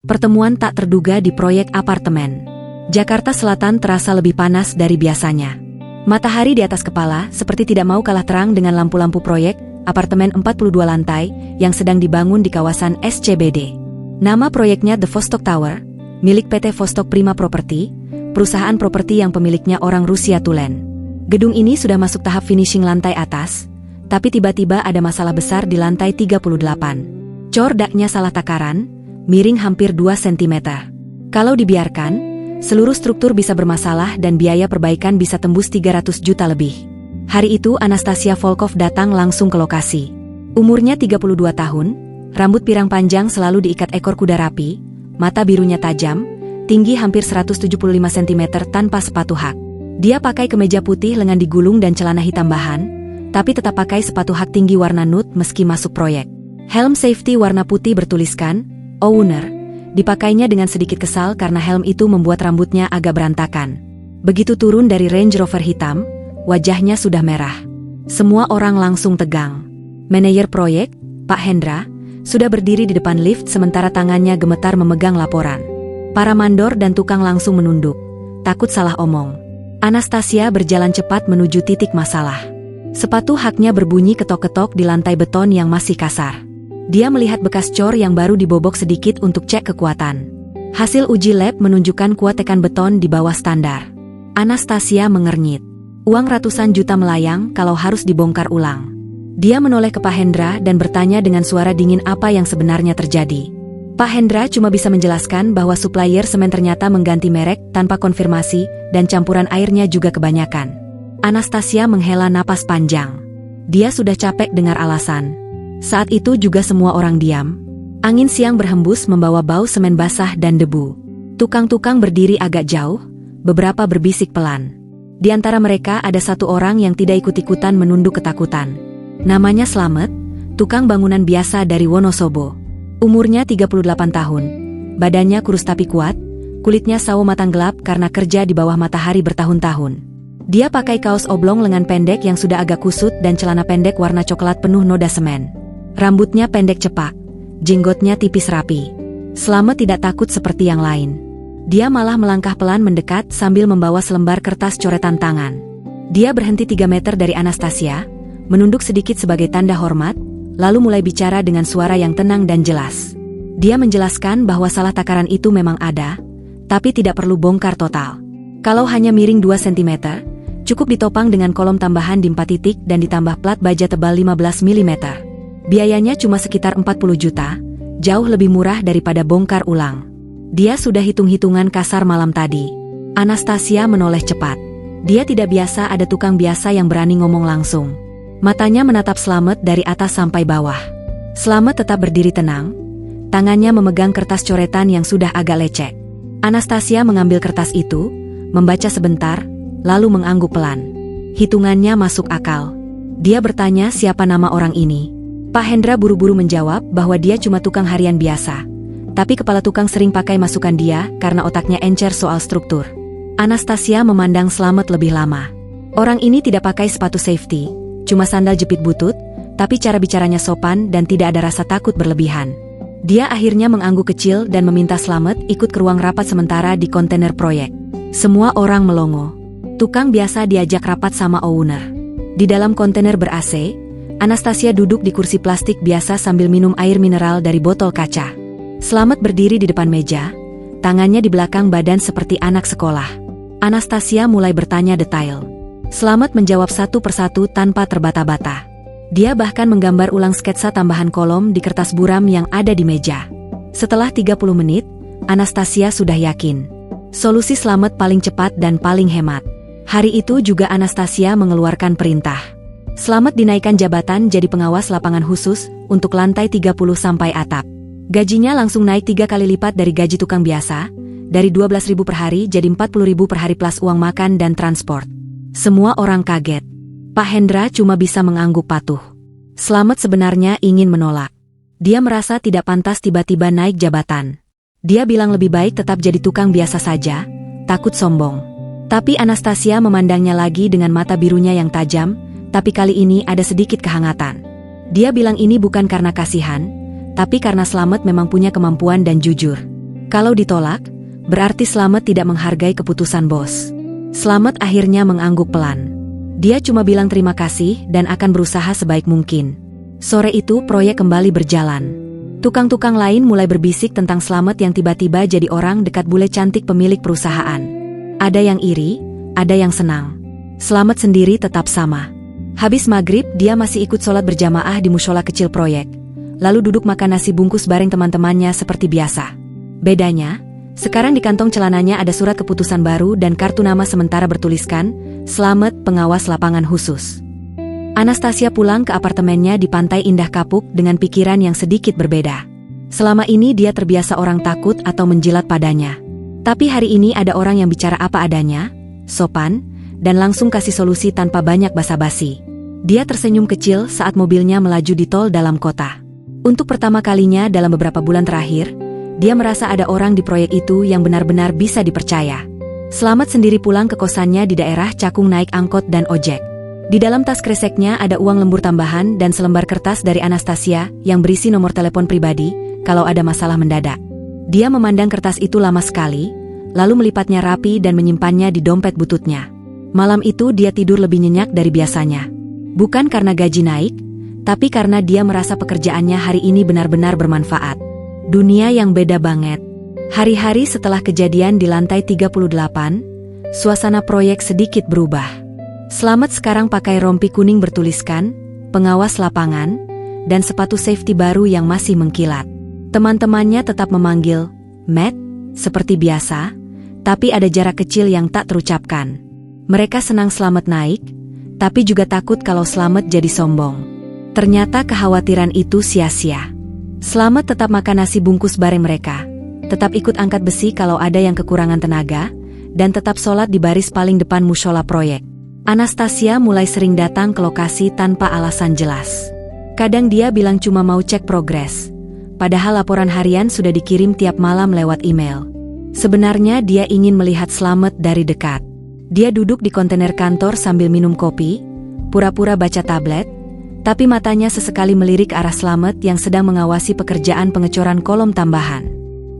Pertemuan tak terduga di proyek apartemen. Jakarta Selatan terasa lebih panas dari biasanya. Matahari di atas kepala seperti tidak mau kalah terang dengan lampu-lampu proyek apartemen 42 lantai yang sedang dibangun di kawasan SCBD. Nama proyeknya The Vostok Tower, milik PT Vostok Prima Property, perusahaan properti yang pemiliknya orang Rusia Tulen. Gedung ini sudah masuk tahap finishing lantai atas, tapi tiba-tiba ada masalah besar di lantai 38. Cordaknya salah takaran, miring hampir 2 cm. Kalau dibiarkan, seluruh struktur bisa bermasalah dan biaya perbaikan bisa tembus 300 juta lebih. Hari itu Anastasia Volkov datang langsung ke lokasi. Umurnya 32 tahun, rambut pirang panjang selalu diikat ekor kuda rapi, mata birunya tajam, tinggi hampir 175 cm tanpa sepatu hak. Dia pakai kemeja putih lengan digulung dan celana hitam bahan, tapi tetap pakai sepatu hak tinggi warna nude meski masuk proyek. Helm safety warna putih bertuliskan Owner, dipakainya dengan sedikit kesal karena helm itu membuat rambutnya agak berantakan. Begitu turun dari Range Rover hitam, wajahnya sudah merah. Semua orang langsung tegang. Manajer proyek, Pak Hendra, sudah berdiri di depan lift sementara tangannya gemetar memegang laporan. Para mandor dan tukang langsung menunduk, takut salah omong. Anastasia berjalan cepat menuju titik masalah. Sepatu haknya berbunyi ketok-ketok di lantai beton yang masih kasar. Dia melihat bekas cor yang baru dibobok sedikit untuk cek kekuatan. Hasil uji lab menunjukkan kuat tekan beton di bawah standar. Anastasia mengernyit. Uang ratusan juta melayang kalau harus dibongkar ulang. Dia menoleh ke Pak Hendra dan bertanya dengan suara dingin apa yang sebenarnya terjadi. Pak Hendra cuma bisa menjelaskan bahwa supplier semen ternyata mengganti merek tanpa konfirmasi dan campuran airnya juga kebanyakan. Anastasia menghela napas panjang. Dia sudah capek dengar alasan. Saat itu juga semua orang diam. Angin siang berhembus membawa bau semen basah dan debu. Tukang-tukang berdiri agak jauh, beberapa berbisik pelan. Di antara mereka ada satu orang yang tidak ikut-ikutan menunduk ketakutan. Namanya Slamet, tukang bangunan biasa dari Wonosobo. Umurnya 38 tahun. Badannya kurus tapi kuat, kulitnya sawo matang gelap karena kerja di bawah matahari bertahun-tahun. Dia pakai kaos oblong lengan pendek yang sudah agak kusut dan celana pendek warna coklat penuh noda semen. Rambutnya pendek cepak, jenggotnya tipis rapi. Slamet tidak takut seperti yang lain. Dia malah melangkah pelan mendekat sambil membawa selembar kertas coretan tangan. Dia berhenti 3 meter dari Anastasia, menunduk sedikit sebagai tanda hormat, lalu mulai bicara dengan suara yang tenang dan jelas. Dia menjelaskan bahwa salah takaran itu memang ada, tapi tidak perlu bongkar total. Kalau hanya miring 2 cm, cukup ditopang dengan kolom tambahan di 4 titik dan ditambah plat baja tebal 15 mm. Biayanya cuma sekitar 40 juta, jauh lebih murah daripada bongkar ulang. Dia sudah hitung-hitungan kasar malam tadi. Anastasia menoleh cepat. Dia tidak biasa ada tukang biasa yang berani ngomong langsung. Matanya menatap Slamet dari atas sampai bawah. Slamet tetap berdiri tenang, tangannya memegang kertas coretan yang sudah agak lecek. Anastasia mengambil kertas itu, membaca sebentar, lalu mengangguk pelan. Hitungannya masuk akal. Dia bertanya siapa nama orang ini. Pak Hendra buru-buru menjawab bahwa dia cuma tukang harian biasa. Tapi kepala tukang sering pakai masukan dia karena otaknya encer soal struktur. Anastasia memandang Slamet lebih lama. Orang ini tidak pakai sepatu safety, cuma sandal jepit butut, tapi cara bicaranya sopan dan tidak ada rasa takut berlebihan. Dia akhirnya mengangguk kecil dan meminta Slamet ikut ke ruang rapat sementara di kontainer proyek. Semua orang melongo. Tukang biasa diajak rapat sama owner. Di dalam kontainer ber-AC, Anastasia duduk di kursi plastik biasa sambil minum air mineral dari botol kaca. Slamet berdiri di depan meja, tangannya di belakang badan seperti anak sekolah. Anastasia mulai bertanya detail. Slamet menjawab satu persatu tanpa terbata-bata. Dia bahkan menggambar ulang sketsa tambahan kolom di kertas buram yang ada di meja. Setelah 30 menit, Anastasia sudah yakin. Solusi Slamet paling cepat dan paling hemat. Hari itu juga Anastasia mengeluarkan perintah. Slamet dinaikkan jabatan jadi pengawas lapangan khusus untuk lantai 30 sampai atap. Gajinya langsung naik 3 kali lipat dari gaji tukang biasa, dari 12.000 per hari jadi 40.000 per hari plus uang makan dan transport. Semua orang kaget. Pak Hendra cuma bisa mengangguk patuh. Slamet sebenarnya ingin menolak. Dia merasa tidak pantas tiba-tiba naik jabatan. Dia bilang lebih baik tetap jadi tukang biasa saja, takut sombong. Tapi Anastasia memandangnya lagi dengan mata birunya yang tajam, tapi kali ini ada sedikit kehangatan. Dia bilang ini bukan karena kasihan, tapi karena Slamet memang punya kemampuan dan jujur. Kalau ditolak, berarti Slamet tidak menghargai keputusan bos. Slamet akhirnya mengangguk pelan. Dia cuma bilang terima kasih dan akan berusaha sebaik mungkin. Sore itu proyek kembali berjalan. Tukang-tukang lain mulai berbisik tentang Slamet yang tiba-tiba jadi orang dekat bule cantik pemilik perusahaan. Ada yang iri, ada yang senang. Slamet sendiri tetap sama. Habis maghrib dia masih ikut sholat berjamaah di mushola kecil proyek. Lalu duduk makan nasi bungkus bareng teman-temannya seperti biasa. Bedanya, sekarang di kantong celananya ada surat keputusan baru dan kartu nama sementara bertuliskan, Slamet pengawas lapangan khusus. Anastasia pulang ke apartemennya di Pantai Indah Kapuk dengan pikiran yang sedikit berbeda. Selama ini dia terbiasa orang takut atau menjilat padanya. Tapi hari ini ada orang yang bicara apa adanya, sopan, dan langsung kasih solusi tanpa banyak basa-basi. Dia tersenyum kecil saat mobilnya melaju di tol dalam kota. Untuk pertama kalinya dalam beberapa bulan terakhir, dia merasa ada orang di proyek itu yang benar-benar bisa dipercaya. Slamet sendiri pulang ke kosannya di daerah Cakung naik angkot dan ojek. Di dalam tas kreseknya ada uang lembur tambahan dan selembar kertas dari Anastasia yang berisi nomor telepon pribadi kalau ada masalah mendadak. Dia memandang kertas itu lama sekali, lalu melipatnya rapi dan menyimpannya di dompet bututnya. Malam itu dia tidur lebih nyenyak dari biasanya. Bukan karena gaji naik, tapi karena dia merasa pekerjaannya hari ini benar-benar bermanfaat. Dunia yang beda banget. Hari-hari setelah kejadian di lantai 38, suasana proyek sedikit berubah. Slamet sekarang pakai rompi kuning bertuliskan, pengawas lapangan, dan sepatu safety baru yang masih mengkilat. Teman-temannya tetap memanggil, Matt, seperti biasa, tapi ada jarak kecil yang tak terucapkan. Mereka senang Slamet naik, tapi juga takut kalau Slamet jadi sombong. Ternyata kekhawatiran itu sia-sia. Slamet tetap makan nasi bungkus bareng mereka, tetap ikut angkat besi kalau ada yang kekurangan tenaga, dan tetap sholat di baris paling depan mushola proyek. Anastasia mulai sering datang ke lokasi tanpa alasan jelas. Kadang dia bilang cuma mau cek progres, padahal laporan harian sudah dikirim tiap malam lewat email. Sebenarnya dia ingin melihat Slamet dari dekat. Dia duduk di kontainer kantor sambil minum kopi, pura-pura baca tablet, tapi matanya sesekali melirik ke arah Slamet yang sedang mengawasi pekerjaan pengecoran kolom tambahan.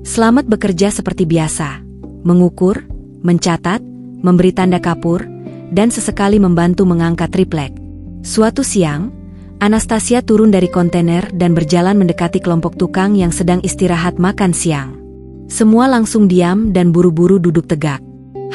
Slamet bekerja seperti biasa, mengukur, mencatat, memberi tanda kapur, dan sesekali membantu mengangkat triplek. Suatu siang, Anastasia turun dari kontainer dan berjalan mendekati kelompok tukang yang sedang istirahat makan siang. Semua langsung diam dan buru-buru duduk tegak.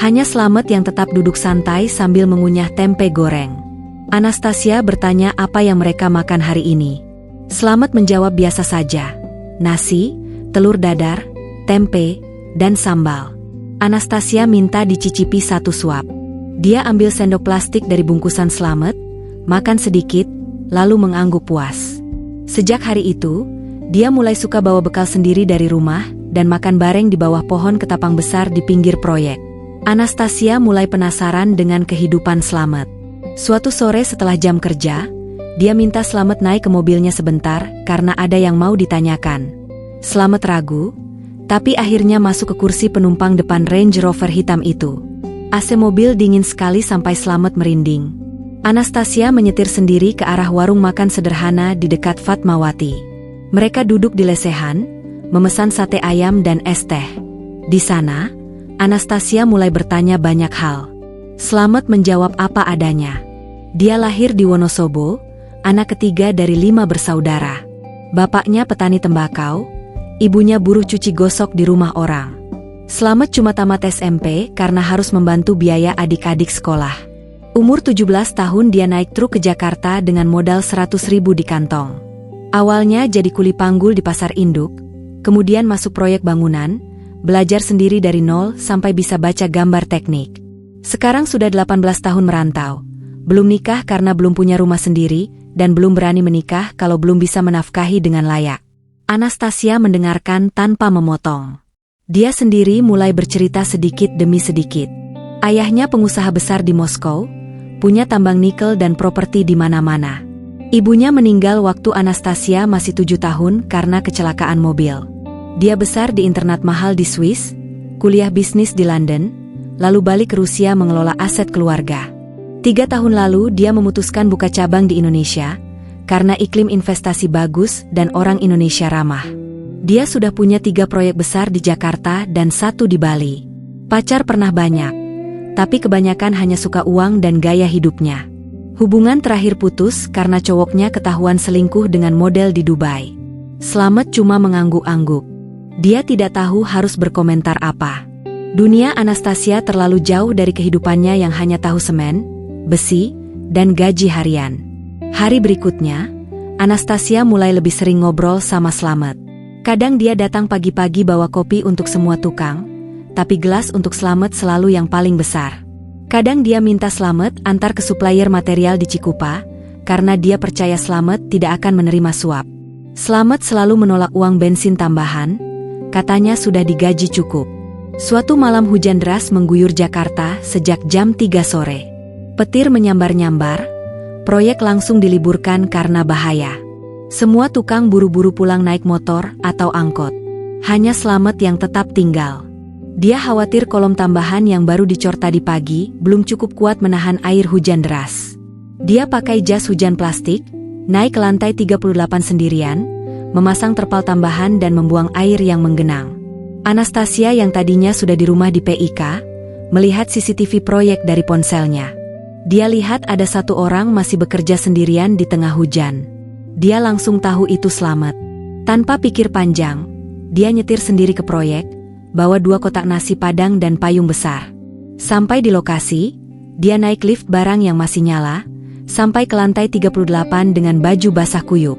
Hanya Slamet yang tetap duduk santai sambil mengunyah tempe goreng. Anastasia bertanya apa yang mereka makan hari ini. Slamet menjawab biasa saja, nasi, telur dadar, tempe, dan sambal. Anastasia minta dicicipi satu suap. Dia ambil sendok plastik dari bungkusan Slamet, makan sedikit, lalu mengangguk puas. Sejak hari itu, dia mulai suka bawa bekal sendiri dari rumah dan makan bareng di bawah pohon ketapang besar di pinggir proyek. Anastasia mulai penasaran dengan kehidupan Slamet. Suatu sore setelah jam kerja, dia minta Slamet naik ke mobilnya sebentar karena ada yang mau ditanyakan. Slamet ragu, tapi akhirnya masuk ke kursi penumpang depan Range Rover hitam itu. AC mobil dingin sekali sampai Slamet merinding. Anastasia menyetir sendiri ke arah warung makan sederhana di dekat Fatmawati. Mereka duduk di lesehan, memesan sate ayam dan es teh. Di sana, Anastasia mulai bertanya banyak hal. Slamet menjawab apa adanya. Dia lahir di Wonosobo, anak ketiga dari 5 bersaudara. Bapaknya petani tembakau, ibunya buruh cuci gosok di rumah orang. Slamet cuma tamat SMP karena harus membantu biaya adik-adik sekolah. Umur 17 tahun dia naik truk ke Jakarta dengan modal 100.000 di kantong. Awalnya jadi kuli panggul di pasar induk, kemudian masuk proyek bangunan, belajar sendiri dari nol sampai bisa baca gambar teknik. Sekarang sudah 18 tahun merantau, belum nikah karena belum punya rumah sendiri, dan belum berani menikah kalau belum bisa menafkahi dengan layak. Anastasia mendengarkan tanpa memotong. Dia sendiri mulai bercerita sedikit demi sedikit. Ayahnya pengusaha besar di Moskow, punya tambang nikel dan properti di mana-mana. Ibunya meninggal waktu Anastasia masih 7 tahun karena kecelakaan mobil. Dia besar di internat mahal di Swiss, kuliah bisnis di London, lalu balik ke Rusia mengelola aset keluarga. 3 tahun lalu dia memutuskan buka cabang di Indonesia, karena iklim investasi bagus dan orang Indonesia ramah. Dia sudah punya 3 proyek besar di Jakarta dan 1 di Bali. Pacar pernah banyak, tapi kebanyakan hanya suka uang dan gaya hidupnya. Hubungan terakhir putus karena cowoknya ketahuan selingkuh dengan model di Dubai. Slamet cuma mengangguk-angguk. Dia tidak tahu harus berkomentar apa. Dunia Anastasia terlalu jauh dari kehidupannya yang hanya tahu semen, besi, dan gaji harian. Hari berikutnya, Anastasia mulai lebih sering ngobrol sama Slamet. Kadang dia datang pagi-pagi bawa kopi untuk semua tukang, tapi gelas untuk Slamet selalu yang paling besar. Kadang dia minta Slamet antar ke supplier material di Cikupa, karena dia percaya Slamet tidak akan menerima suap. Slamet selalu menolak uang bensin tambahan, katanya sudah digaji cukup. Suatu malam hujan deras mengguyur Jakarta sejak jam 3 sore. Petir menyambar-nyambar, proyek langsung diliburkan karena bahaya. Semua tukang buru-buru pulang naik motor atau angkot. Hanya Slamet yang tetap tinggal. Dia khawatir kolom tambahan yang baru dicor tadi pagi belum cukup kuat menahan air hujan deras. Dia pakai jas hujan plastik, naik ke lantai 38 sendirian, memasang terpal tambahan dan membuang air yang menggenang. Anastasia yang tadinya sudah di rumah di PIK, melihat CCTV proyek dari ponselnya. Dia lihat ada 1 orang masih bekerja sendirian di tengah hujan. Dia langsung tahu itu Slamet. Tanpa pikir panjang, dia nyetir sendiri ke proyek, bawa 2 kotak nasi padang dan payung besar. Sampai di lokasi, dia naik lift barang yang masih nyala, sampai ke lantai 38 dengan baju basah kuyup.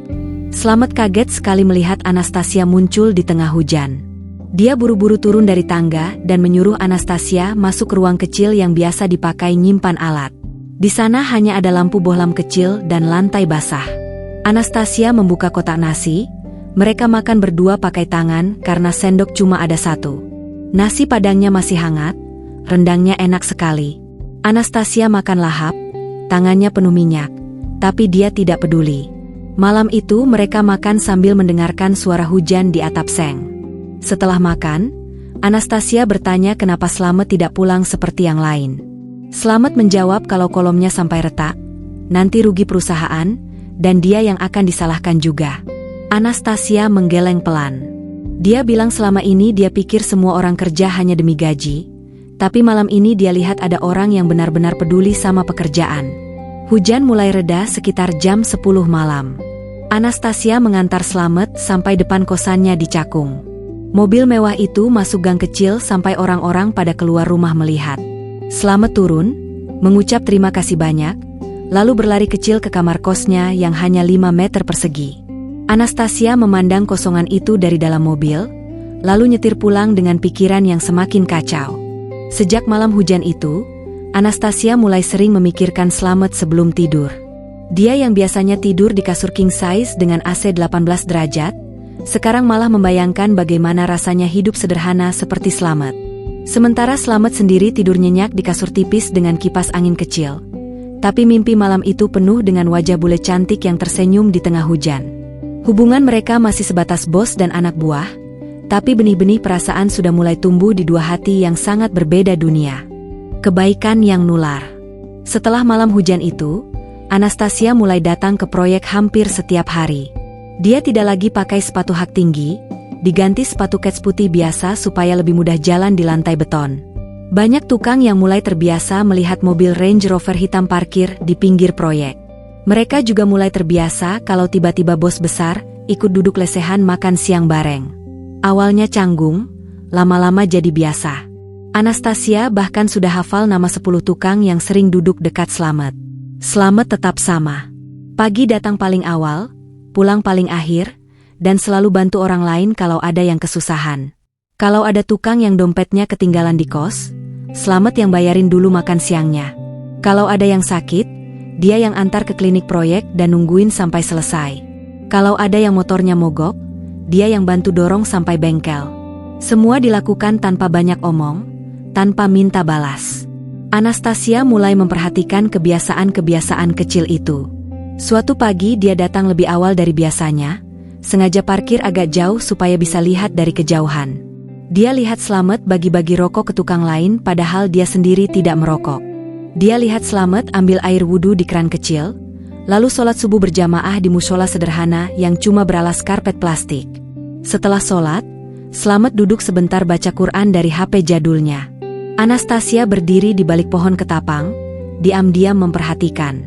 Slamet kaget sekali melihat Anastasia muncul di tengah hujan. Dia buru-buru turun dari tangga dan menyuruh Anastasia masuk ke ruang kecil yang biasa dipakai nyimpan alat. Di sana hanya ada lampu bohlam kecil dan lantai basah. Anastasia membuka kotak nasi, mereka makan berdua pakai tangan karena sendok cuma ada 1. Nasi padangnya masih hangat, rendangnya enak sekali. Anastasia makan lahap, tangannya penuh minyak, tapi dia tidak peduli. Malam itu mereka makan sambil mendengarkan suara hujan di atap seng. Setelah makan, Anastasia bertanya kenapa Slamet tidak pulang seperti yang lain. Slamet menjawab kalau kolomnya sampai retak, nanti rugi perusahaan, dan dia yang akan disalahkan juga. Anastasia menggeleng pelan. Dia bilang selama ini dia pikir semua orang kerja hanya demi gaji, tapi malam ini dia lihat ada orang yang benar-benar peduli sama pekerjaan. Hujan mulai reda sekitar jam 10 malam. Anastasia mengantar Slamet sampai depan kosannya di Cakung. Mobil mewah itu masuk gang kecil sampai orang-orang pada keluar rumah melihat. Slamet turun, mengucap terima kasih banyak, lalu berlari kecil ke kamar kosnya yang hanya 5 meter persegi. Anastasia memandang kosongan itu dari dalam mobil, lalu nyetir pulang dengan pikiran yang semakin kacau. Sejak malam hujan itu, Anastasia mulai sering memikirkan Slamet sebelum tidur. Dia yang biasanya tidur di kasur king size dengan AC 18 derajat, sekarang malah membayangkan bagaimana rasanya hidup sederhana seperti Slamet. Sementara Slamet sendiri tidur nyenyak di kasur tipis dengan kipas angin kecil. Tapi mimpi malam itu penuh dengan wajah bule cantik yang tersenyum di tengah hujan. Hubungan mereka masih sebatas bos dan anak buah, tapi benih-benih perasaan sudah mulai tumbuh di 2 hati yang sangat berbeda dunia. Kebaikan yang nular. Setelah malam hujan itu, Anastasia mulai datang ke proyek hampir setiap hari. Dia tidak lagi pakai sepatu hak tinggi, diganti sepatu kets putih biasa supaya lebih mudah jalan di lantai beton. Banyak tukang yang mulai terbiasa melihat mobil Range Rover hitam parkir di pinggir proyek. Mereka juga mulai terbiasa kalau tiba-tiba bos besar ikut duduk lesehan makan siang bareng. Awalnya canggung, lama-lama jadi biasa. Anastasia bahkan sudah hafal nama 10 tukang yang sering duduk dekat Slamet. Slamet tetap sama. Pagi datang paling awal, pulang paling akhir, dan selalu bantu orang lain kalau ada yang kesusahan. Kalau ada tukang yang dompetnya ketinggalan di kos, Slamet yang bayarin dulu makan siangnya. Kalau ada yang sakit, dia yang antar ke klinik proyek dan nungguin sampai selesai. Kalau ada yang motornya mogok, dia yang bantu dorong sampai bengkel. Semua dilakukan tanpa banyak omong, tanpa minta balas. Anastasia mulai memperhatikan kebiasaan-kebiasaan kecil itu. Suatu pagi dia datang lebih awal dari biasanya, sengaja parkir agak jauh supaya bisa lihat dari kejauhan. Dia lihat Slamet bagi-bagi rokok ke tukang lain padahal dia sendiri tidak merokok. Dia lihat Slamet ambil air wudhu di keran kecil, lalu sholat subuh berjamaah di musola sederhana yang cuma beralas karpet plastik. Setelah sholat, Slamet duduk sebentar baca Quran dari HP jadulnya. Anastasia berdiri di balik pohon ketapang, diam-diam memperhatikan.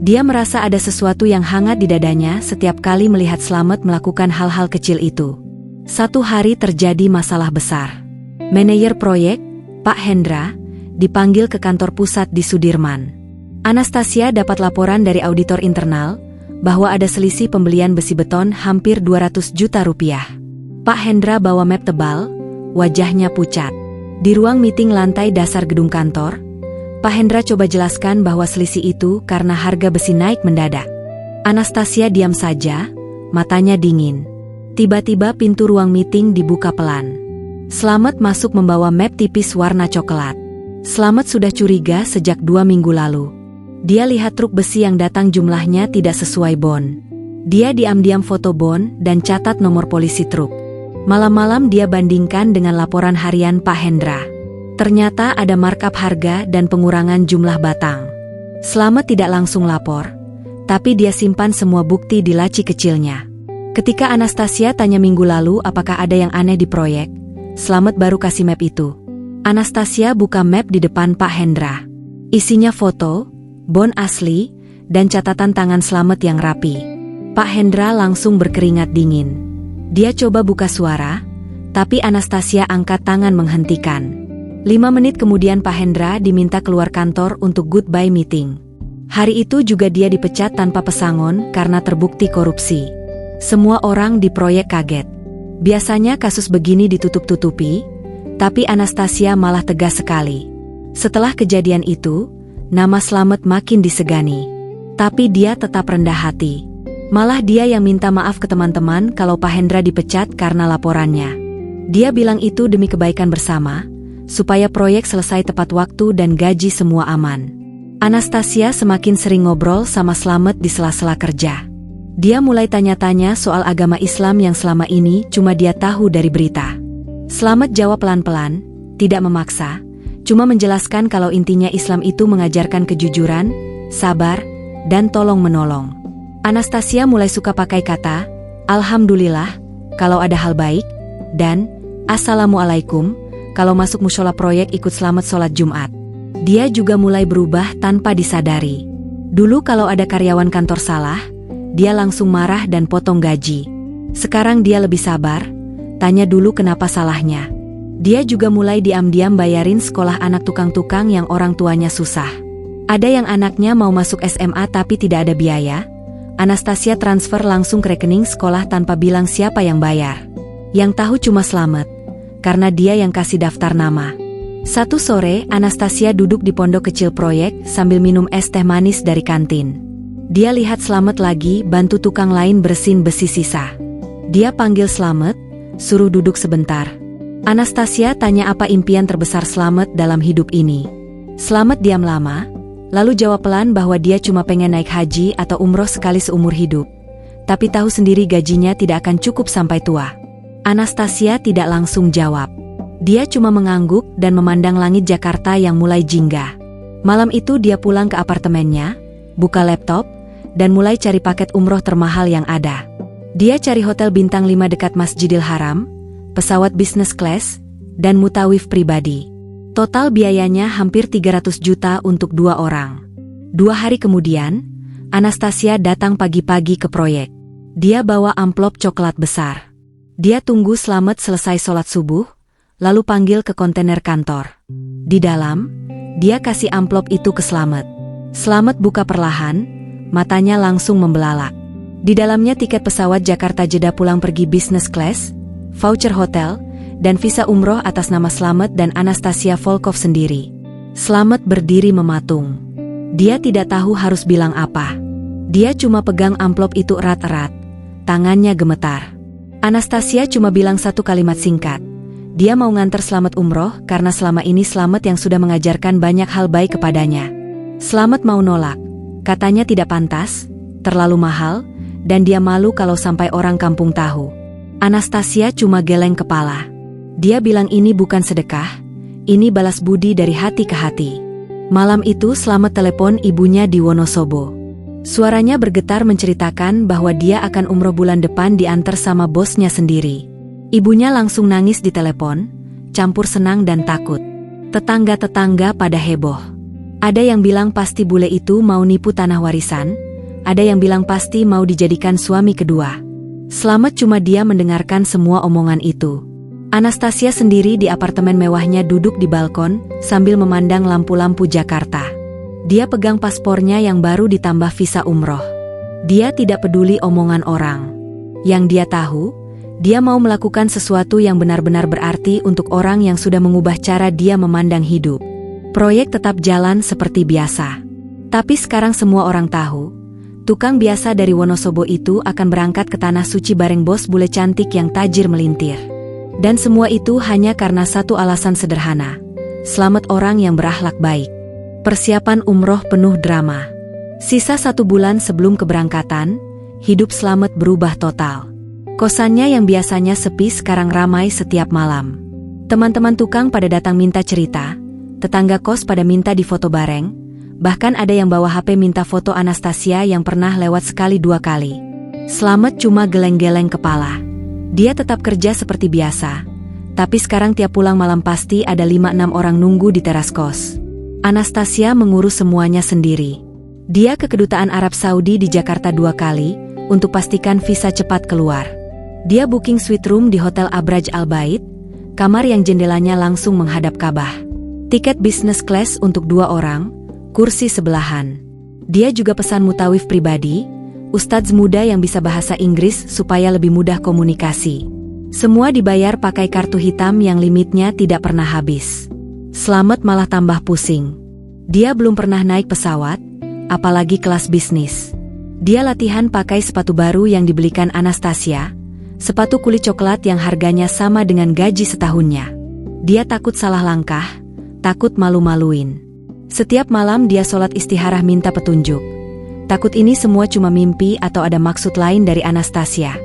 Dia merasa ada sesuatu yang hangat di dadanya setiap kali melihat Slamet melakukan hal-hal kecil itu. Satu hari terjadi masalah besar. Manajer proyek, Pak Hendra, dipanggil ke kantor pusat di Sudirman. Anastasia dapat laporan dari auditor internal bahwa ada selisih pembelian besi beton hampir 200 juta rupiah. Pak Hendra bawa map tebal, wajahnya pucat. Di ruang meeting lantai dasar gedung kantor, Pak Hendra coba jelaskan bahwa selisih itu karena harga besi naik mendadak. Anastasia diam saja, matanya dingin. Tiba-tiba pintu ruang meeting dibuka pelan. Slamet masuk membawa map tipis warna coklat. Slamet sudah curiga sejak 2 minggu lalu. Dia lihat truk besi yang datang jumlahnya tidak sesuai bon. Dia diam-diam foto bon dan catat nomor polisi truk. Malam-malam dia bandingkan dengan laporan harian Pak Hendra. Ternyata ada markup harga dan pengurangan jumlah batang. Slamet tidak langsung lapor, tapi dia simpan semua bukti di laci kecilnya. Ketika Anastasia tanya minggu lalu apakah ada yang aneh di proyek, Slamet baru kasih map itu. Anastasia buka map di depan Pak Hendra. Isinya foto, bon asli, dan catatan tangan Slamet yang rapi. Pak Hendra langsung berkeringat dingin. Dia coba buka suara, tapi Anastasia angkat tangan menghentikan. 5 menit kemudian Pak Hendra diminta keluar kantor untuk goodbye meeting. Hari itu juga dia dipecat tanpa pesangon karena terbukti korupsi. Semua orang di proyek kaget. Biasanya kasus begini ditutup-tutupi, tapi Anastasia malah tegas sekali. Setelah kejadian itu, nama Slamet makin disegani. Tapi dia tetap rendah hati. Malah dia yang minta maaf ke teman-teman kalau Pak Hendra dipecat karena laporannya. Dia bilang itu demi kebaikan bersama, supaya proyek selesai tepat waktu dan gaji semua aman. Anastasia semakin sering ngobrol sama Slamet di sela-sela kerja. Dia mulai tanya-tanya soal agama Islam yang selama ini cuma dia tahu dari berita. Slamet jawab pelan-pelan, tidak memaksa, cuma menjelaskan kalau intinya Islam itu mengajarkan kejujuran, sabar, dan tolong-menolong. Anastasia mulai suka pakai kata, Alhamdulillah, kalau ada hal baik, dan Assalamualaikum, kalau masuk mushola proyek ikut Slamet sholat Jumat. Dia juga mulai berubah tanpa disadari. Dulu kalau ada karyawan kantor salah, dia langsung marah dan potong gaji. Sekarang dia lebih sabar, tanya dulu kenapa salahnya. Dia juga mulai diam-diam bayarin sekolah anak tukang-tukang yang orang tuanya susah. Ada yang anaknya mau masuk SMA tapi tidak ada biaya, Anastasia transfer langsung ke rekening sekolah tanpa bilang siapa yang bayar. Yang tahu cuma Slamet, karena dia yang kasih daftar nama. Satu sore, Anastasia duduk di pondok kecil proyek sambil minum es teh manis dari kantin. Dia lihat Slamet lagi bantu tukang lain bersihin besi sisa. Dia panggil Slamet, suruh duduk sebentar. Anastasia tanya apa impian terbesar Slamet dalam hidup ini. Slamet diam lama, lalu jawab pelan bahwa dia cuma pengen naik haji atau umroh sekali seumur hidup. Tapi tahu sendiri gajinya tidak akan cukup sampai tua. Anastasia tidak langsung jawab. Dia cuma mengangguk dan memandang langit Jakarta yang mulai jingga. Malam itu dia pulang ke apartemennya, buka laptop, dan mulai cari paket umroh termahal yang ada. Dia cari hotel bintang 5 dekat Masjidil Haram, pesawat business class, dan mutawif pribadi. Total biayanya hampir 300 juta untuk 2 orang. 2 hari kemudian, Anastasia datang pagi-pagi ke proyek. Dia bawa amplop coklat besar. Dia tunggu Slamet selesai sholat subuh, lalu panggil ke kontainer kantor. Di dalam, dia kasih amplop itu ke Slamet. Slamet buka perlahan, matanya langsung membelalak. Di dalamnya tiket pesawat Jakarta Jeddah pulang pergi business class, voucher hotel, dan visa umroh atas nama Slamet dan Anastasia Volkov sendiri. Slamet berdiri mematung. Dia tidak tahu harus bilang apa. Dia cuma pegang amplop itu erat-erat. Tangannya gemetar. Anastasia cuma bilang satu kalimat singkat. Dia mau nganter Slamet umroh karena selama ini Slamet yang sudah mengajarkan banyak hal baik kepadanya. Slamet mau nolak. Katanya tidak pantas, terlalu mahal, dan dia malu kalau sampai orang kampung tahu. Anastasia cuma geleng kepala. Dia bilang ini bukan sedekah, ini balas budi dari hati ke hati. Malam itu Slamet telepon ibunya di Wonosobo. Suaranya bergetar menceritakan bahwa dia akan umroh bulan depan diantar sama bosnya sendiri. Ibunya langsung nangis di telepon, campur senang dan takut. Tetangga-tetangga pada heboh. Ada yang bilang pasti bule itu mau nipu tanah warisan, ada yang bilang pasti mau dijadikan suami kedua. Slamet cuma dia mendengarkan semua omongan itu. Anastasia sendiri di apartemen mewahnya duduk di balkon sambil memandang lampu-lampu Jakarta. Dia pegang paspornya yang baru ditambah visa umroh. Dia tidak peduli omongan orang. Yang dia tahu, dia mau melakukan sesuatu yang benar-benar berarti untuk orang yang sudah mengubah cara dia memandang hidup. Proyek tetap jalan seperti biasa. Tapi sekarang semua orang tahu, tukang biasa dari Wonosobo itu akan berangkat ke Tanah Suci bareng bos bule cantik yang tajir melintir. Dan semua itu hanya karena satu alasan sederhana. Slamet orang yang berakhlak baik. Persiapan umroh penuh drama. Sisa 1 bulan sebelum keberangkatan, hidup Slamet berubah total. Kosannya yang biasanya sepi sekarang ramai setiap malam. Teman-teman tukang pada datang minta cerita, tetangga kos pada minta difoto bareng, bahkan ada yang bawa HP minta foto Anastasia yang pernah lewat sekali 2 kali. Slamet cuma geleng-geleng kepala. Dia tetap kerja seperti biasa, tapi sekarang tiap pulang malam pasti ada 5-6 orang nunggu di teras kos. Anastasia mengurus semuanya sendiri. Dia ke Kedutaan Arab Saudi di Jakarta 2 kali, untuk pastikan visa cepat keluar. Dia booking suite room di Hotel Abraj Al Bait, kamar yang jendelanya langsung menghadap Ka'bah. Tiket business class untuk 2 orang, kursi sebelahan. Dia juga pesan mutawif pribadi, ustadz muda yang bisa bahasa Inggris supaya lebih mudah komunikasi. Semua dibayar pakai kartu hitam yang limitnya tidak pernah habis. Slamet malah tambah pusing. Dia belum pernah naik pesawat, apalagi kelas bisnis. Dia latihan pakai sepatu baru yang dibelikan Anastasia, sepatu kulit coklat yang harganya sama dengan gaji setahunnya. Dia takut salah langkah, takut malu-maluin. Setiap malam dia sholat istikharah minta petunjuk. Takut ini semua cuma mimpi atau ada maksud lain dari Anastasia.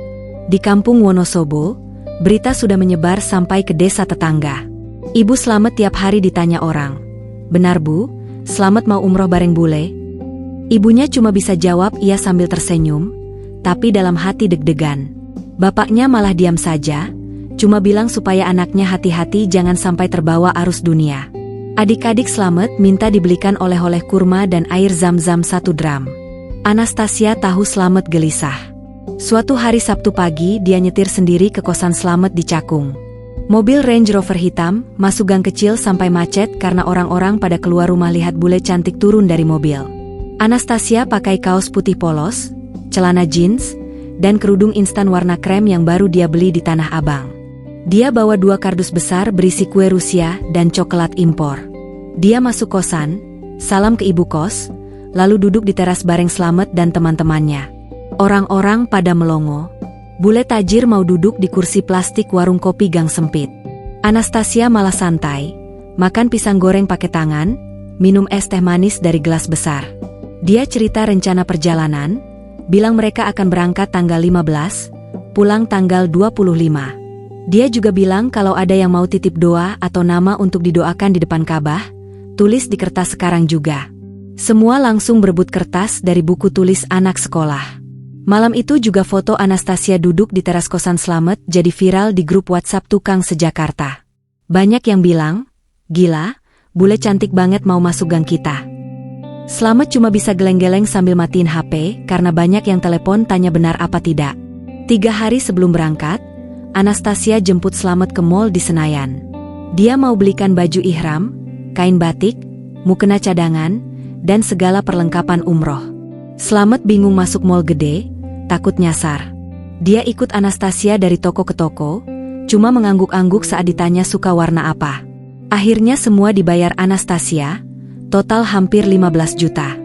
Di kampung Wonosobo, berita sudah menyebar sampai ke desa tetangga. Ibu Slamet tiap hari ditanya orang. "Benar Bu, Slamet mau umroh bareng bule?" Ibunya cuma bisa jawab iya sambil tersenyum, tapi dalam hati deg-degan. Bapaknya malah diam saja, cuma bilang supaya anaknya hati-hati jangan sampai terbawa arus dunia. Adik-adik Slamet minta dibelikan oleh-oleh kurma dan air zam-zam 1 dram. Anastasia tahu Slamet gelisah. Suatu hari Sabtu pagi dia nyetir sendiri ke kosan Slamet di Cakung. Mobil Range Rover hitam masuk gang kecil sampai macet karena orang-orang pada keluar rumah lihat bule cantik turun dari mobil. Anastasia pakai kaos putih polos, celana jeans, dan kerudung instan warna krem yang baru dia beli di Tanah Abang. Dia bawa 2 kardus besar berisi kue Rusia dan coklat impor. Dia masuk kosan, salam ke ibu kos, lalu duduk di teras bareng Slamet dan teman-temannya. Orang-orang pada melongo. Bule tajir mau duduk di kursi plastik warung kopi gang sempit. Anastasia malah santai, makan pisang goreng pakai tangan, minum es teh manis dari gelas besar. Dia cerita rencana perjalanan, bilang mereka akan berangkat tanggal 15, pulang tanggal 25. Dia juga bilang kalau ada yang mau titip doa atau nama untuk didoakan di depan Ka'bah, tulis di kertas sekarang juga. Semua langsung berebut kertas dari buku tulis anak sekolah. Malam itu juga foto Anastasia duduk di teras kosan Slamet jadi viral di grup WhatsApp tukang se-Jakarta. Banyak yang bilang, "Gila, bule cantik banget mau masuk gang kita." Slamet cuma bisa geleng-geleng sambil matiin HP karena banyak yang telepon tanya benar apa tidak. 3 hari sebelum berangkat, Anastasia jemput Slamet ke mall di Senayan. Dia mau belikan baju ihram, kain batik, mukena cadangan, dan segala perlengkapan umroh. Slamet bingung masuk mall gede, takut nyasar. Dia ikut Anastasia dari toko ke toko, cuma mengangguk-angguk saat ditanya suka warna apa. Akhirnya semua dibayar Anastasia, total hampir 15 juta.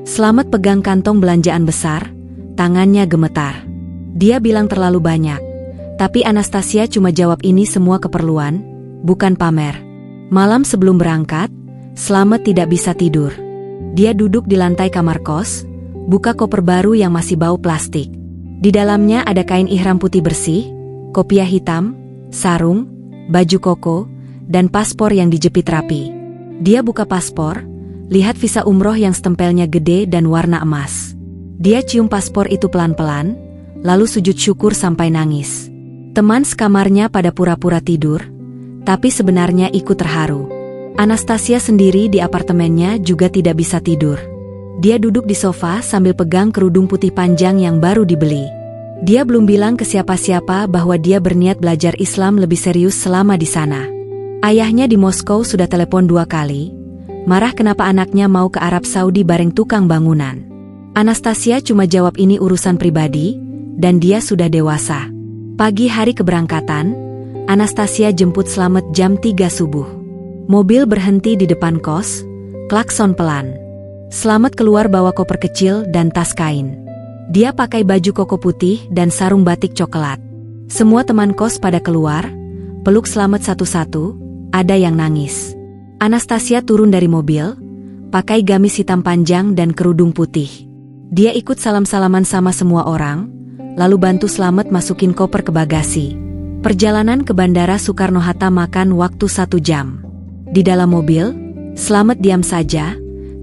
Slamet pegang kantong belanjaan besar, tangannya gemetar. Dia bilang terlalu banyak, tapi Anastasia cuma jawab ini semua keperluan, bukan pamer. Malam sebelum berangkat, Slamet tidak bisa tidur. Dia duduk di lantai kamar kos, buka koper baru yang masih bau plastik. Di dalamnya ada kain ihram putih bersih, kopiah hitam, sarung, baju koko, dan paspor yang dijepit rapi. Dia buka paspor, lihat visa umroh yang stempelnya gede dan warna emas. Dia cium paspor itu pelan-pelan, lalu sujud syukur sampai nangis. Teman sekamarnya pada pura-pura tidur, tapi sebenarnya ikut terharu. Anastasia sendiri di apartemennya juga tidak bisa tidur. Dia duduk di sofa sambil pegang kerudung putih panjang yang baru dibeli. Dia belum bilang ke siapa-siapa bahwa dia berniat belajar Islam lebih serius selama di sana. Ayahnya di Moskow sudah telepon 2 kali, marah kenapa anaknya mau ke Arab Saudi bareng tukang bangunan. Anastasia cuma jawab ini urusan pribadi, dan dia sudah dewasa. Pagi hari keberangkatan, Anastasia jemput Slamet jam 3 subuh. Mobil berhenti di depan kos, klakson pelan. Slamet keluar bawa koper kecil dan tas kain. Dia pakai baju koko putih dan sarung batik coklat. Semua teman kos pada keluar, peluk Slamet satu-satu, ada yang nangis. Anastasia turun dari mobil, pakai gamis hitam panjang dan kerudung putih. Dia ikut salam-salaman sama semua orang, lalu bantu Slamet masukin koper ke bagasi. Perjalanan ke Bandara Soekarno-Hatta makan waktu 1 jam. Di dalam mobil, Slamet diam saja,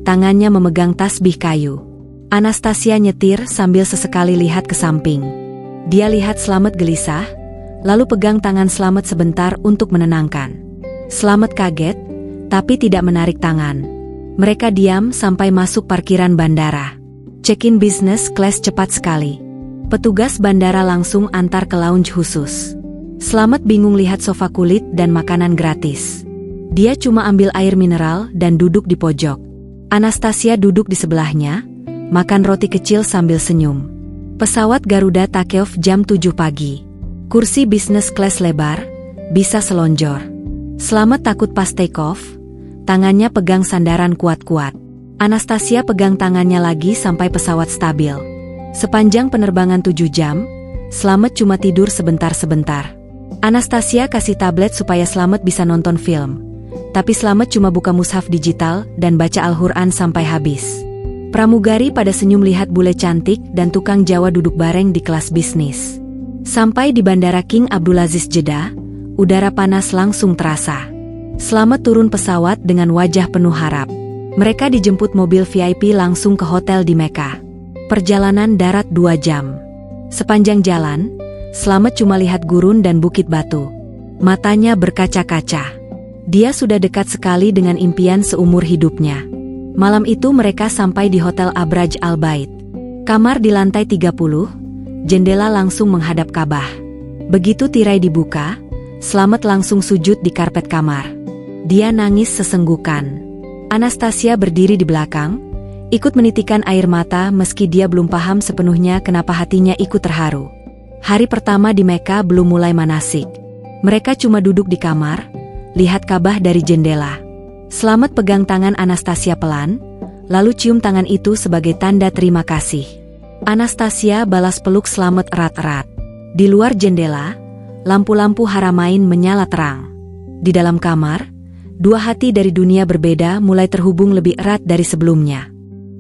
tangannya memegang tasbih kayu. Anastasia nyetir sambil sesekali lihat ke samping. Dia lihat Slamet gelisah, lalu pegang tangan Slamet sebentar untuk menenangkan. Slamet kaget, tapi tidak menarik tangan. Mereka diam sampai masuk parkiran bandara. Check-in business class cepat sekali. Petugas bandara langsung antar ke lounge khusus. Slamet bingung lihat sofa kulit dan makanan gratis. Dia cuma ambil air mineral dan duduk di pojok. Anastasia duduk di sebelahnya, makan roti kecil sambil senyum. Pesawat Garuda take off jam 7 pagi. Kursi business class lebar, bisa selonjor. Slamet takut pas take off, tangannya pegang sandaran kuat-kuat. Anastasia pegang tangannya lagi sampai pesawat stabil. Sepanjang penerbangan 7 jam, Slamet cuma tidur sebentar-sebentar. Anastasia kasih tablet supaya Slamet bisa nonton film. Tapi Slamet cuma buka mushaf digital dan baca Al-Quran sampai habis. Pramugari pada senyum lihat bule cantik dan tukang Jawa duduk bareng di kelas bisnis. Sampai di Bandara King Abdulaziz Jeddah, udara panas langsung terasa. Slamet turun pesawat dengan wajah penuh harap. Mereka dijemput mobil VIP langsung ke hotel di Mekah. Perjalanan darat 2 jam. Sepanjang jalan, Slamet cuma lihat gurun dan bukit batu. Matanya berkaca-kaca. Dia sudah dekat sekali dengan impian seumur hidupnya. Malam itu mereka sampai di Hotel Abraj Al Bait. Kamar di lantai 30, jendela langsung menghadap Ka'bah. Begitu tirai dibuka, Slamet langsung sujud di karpet kamar. Dia nangis sesenggukan. Anastasia berdiri di belakang, ikut menitikan air mata meski dia belum paham sepenuhnya kenapa hatinya ikut terharu. Hari pertama di Mekah belum mulai manasik. Mereka cuma duduk di kamar, lihat Ka'bah dari jendela. Slamet pegang tangan Anastasia pelan, lalu cium tangan itu sebagai tanda terima kasih. Anastasia balas peluk Slamet erat-erat. Di luar jendela, lampu-lampu Haramain menyala terang. Di dalam kamar, 2 hati dari dunia berbeda mulai terhubung lebih erat dari sebelumnya.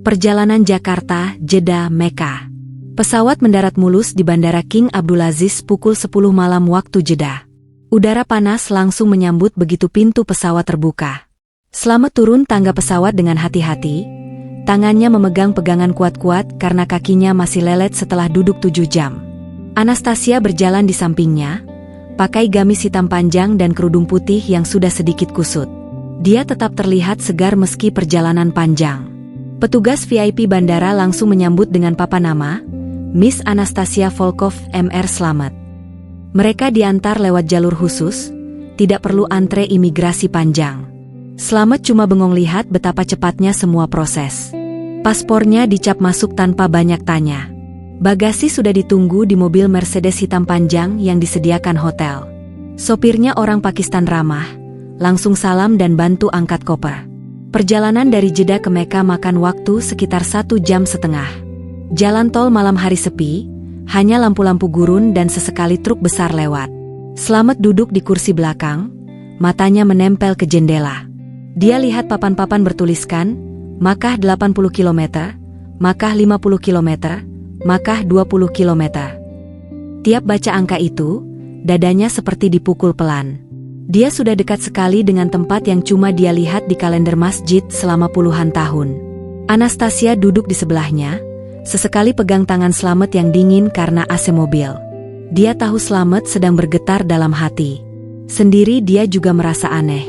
Perjalanan Jakarta, Jeddah, Mekah. Pesawat mendarat mulus di Bandara King Abdulaziz pukul 10 malam waktu Jeddah. Udara panas langsung menyambut begitu pintu pesawat terbuka. Slamet turun tangga pesawat dengan hati-hati, tangannya memegang pegangan kuat-kuat karena kakinya masih lelet setelah duduk 7 jam. Anastasia berjalan di sampingnya, pakai gamis hitam panjang dan kerudung putih yang sudah sedikit kusut. Dia tetap terlihat segar meski perjalanan panjang. Petugas VIP bandara langsung menyambut dengan papan nama, Miss Anastasia Volkov Mr. Slamet. Mereka diantar lewat jalur khusus, tidak perlu antre imigrasi panjang. Slamet cuma bengong lihat betapa cepatnya semua proses. Paspornya dicap masuk tanpa banyak tanya. Bagasi sudah ditunggu di mobil Mercedes hitam panjang yang disediakan hotel. Sopirnya orang Pakistan ramah, langsung salam dan bantu angkat koper. Perjalanan dari Jeddah ke Mekah makan waktu sekitar 1,5 jam. Jalan tol malam hari sepi, hanya lampu-lampu gurun dan sesekali truk besar lewat. Slamet duduk di kursi belakang, matanya menempel ke jendela. Dia lihat papan-papan bertuliskan, Makkah 80 km, Makkah 50 km, Makkah 20 km. Tiap baca angka itu, dadanya seperti dipukul pelan. Dia sudah dekat sekali dengan tempat yang cuma dia lihat di kalender masjid selama puluhan tahun. Anastasia duduk di sebelahnya, sesekali pegang tangan Slamet yang dingin karena AC mobil. Dia tahu Slamet sedang bergetar dalam hati. Sendiri dia juga merasa aneh.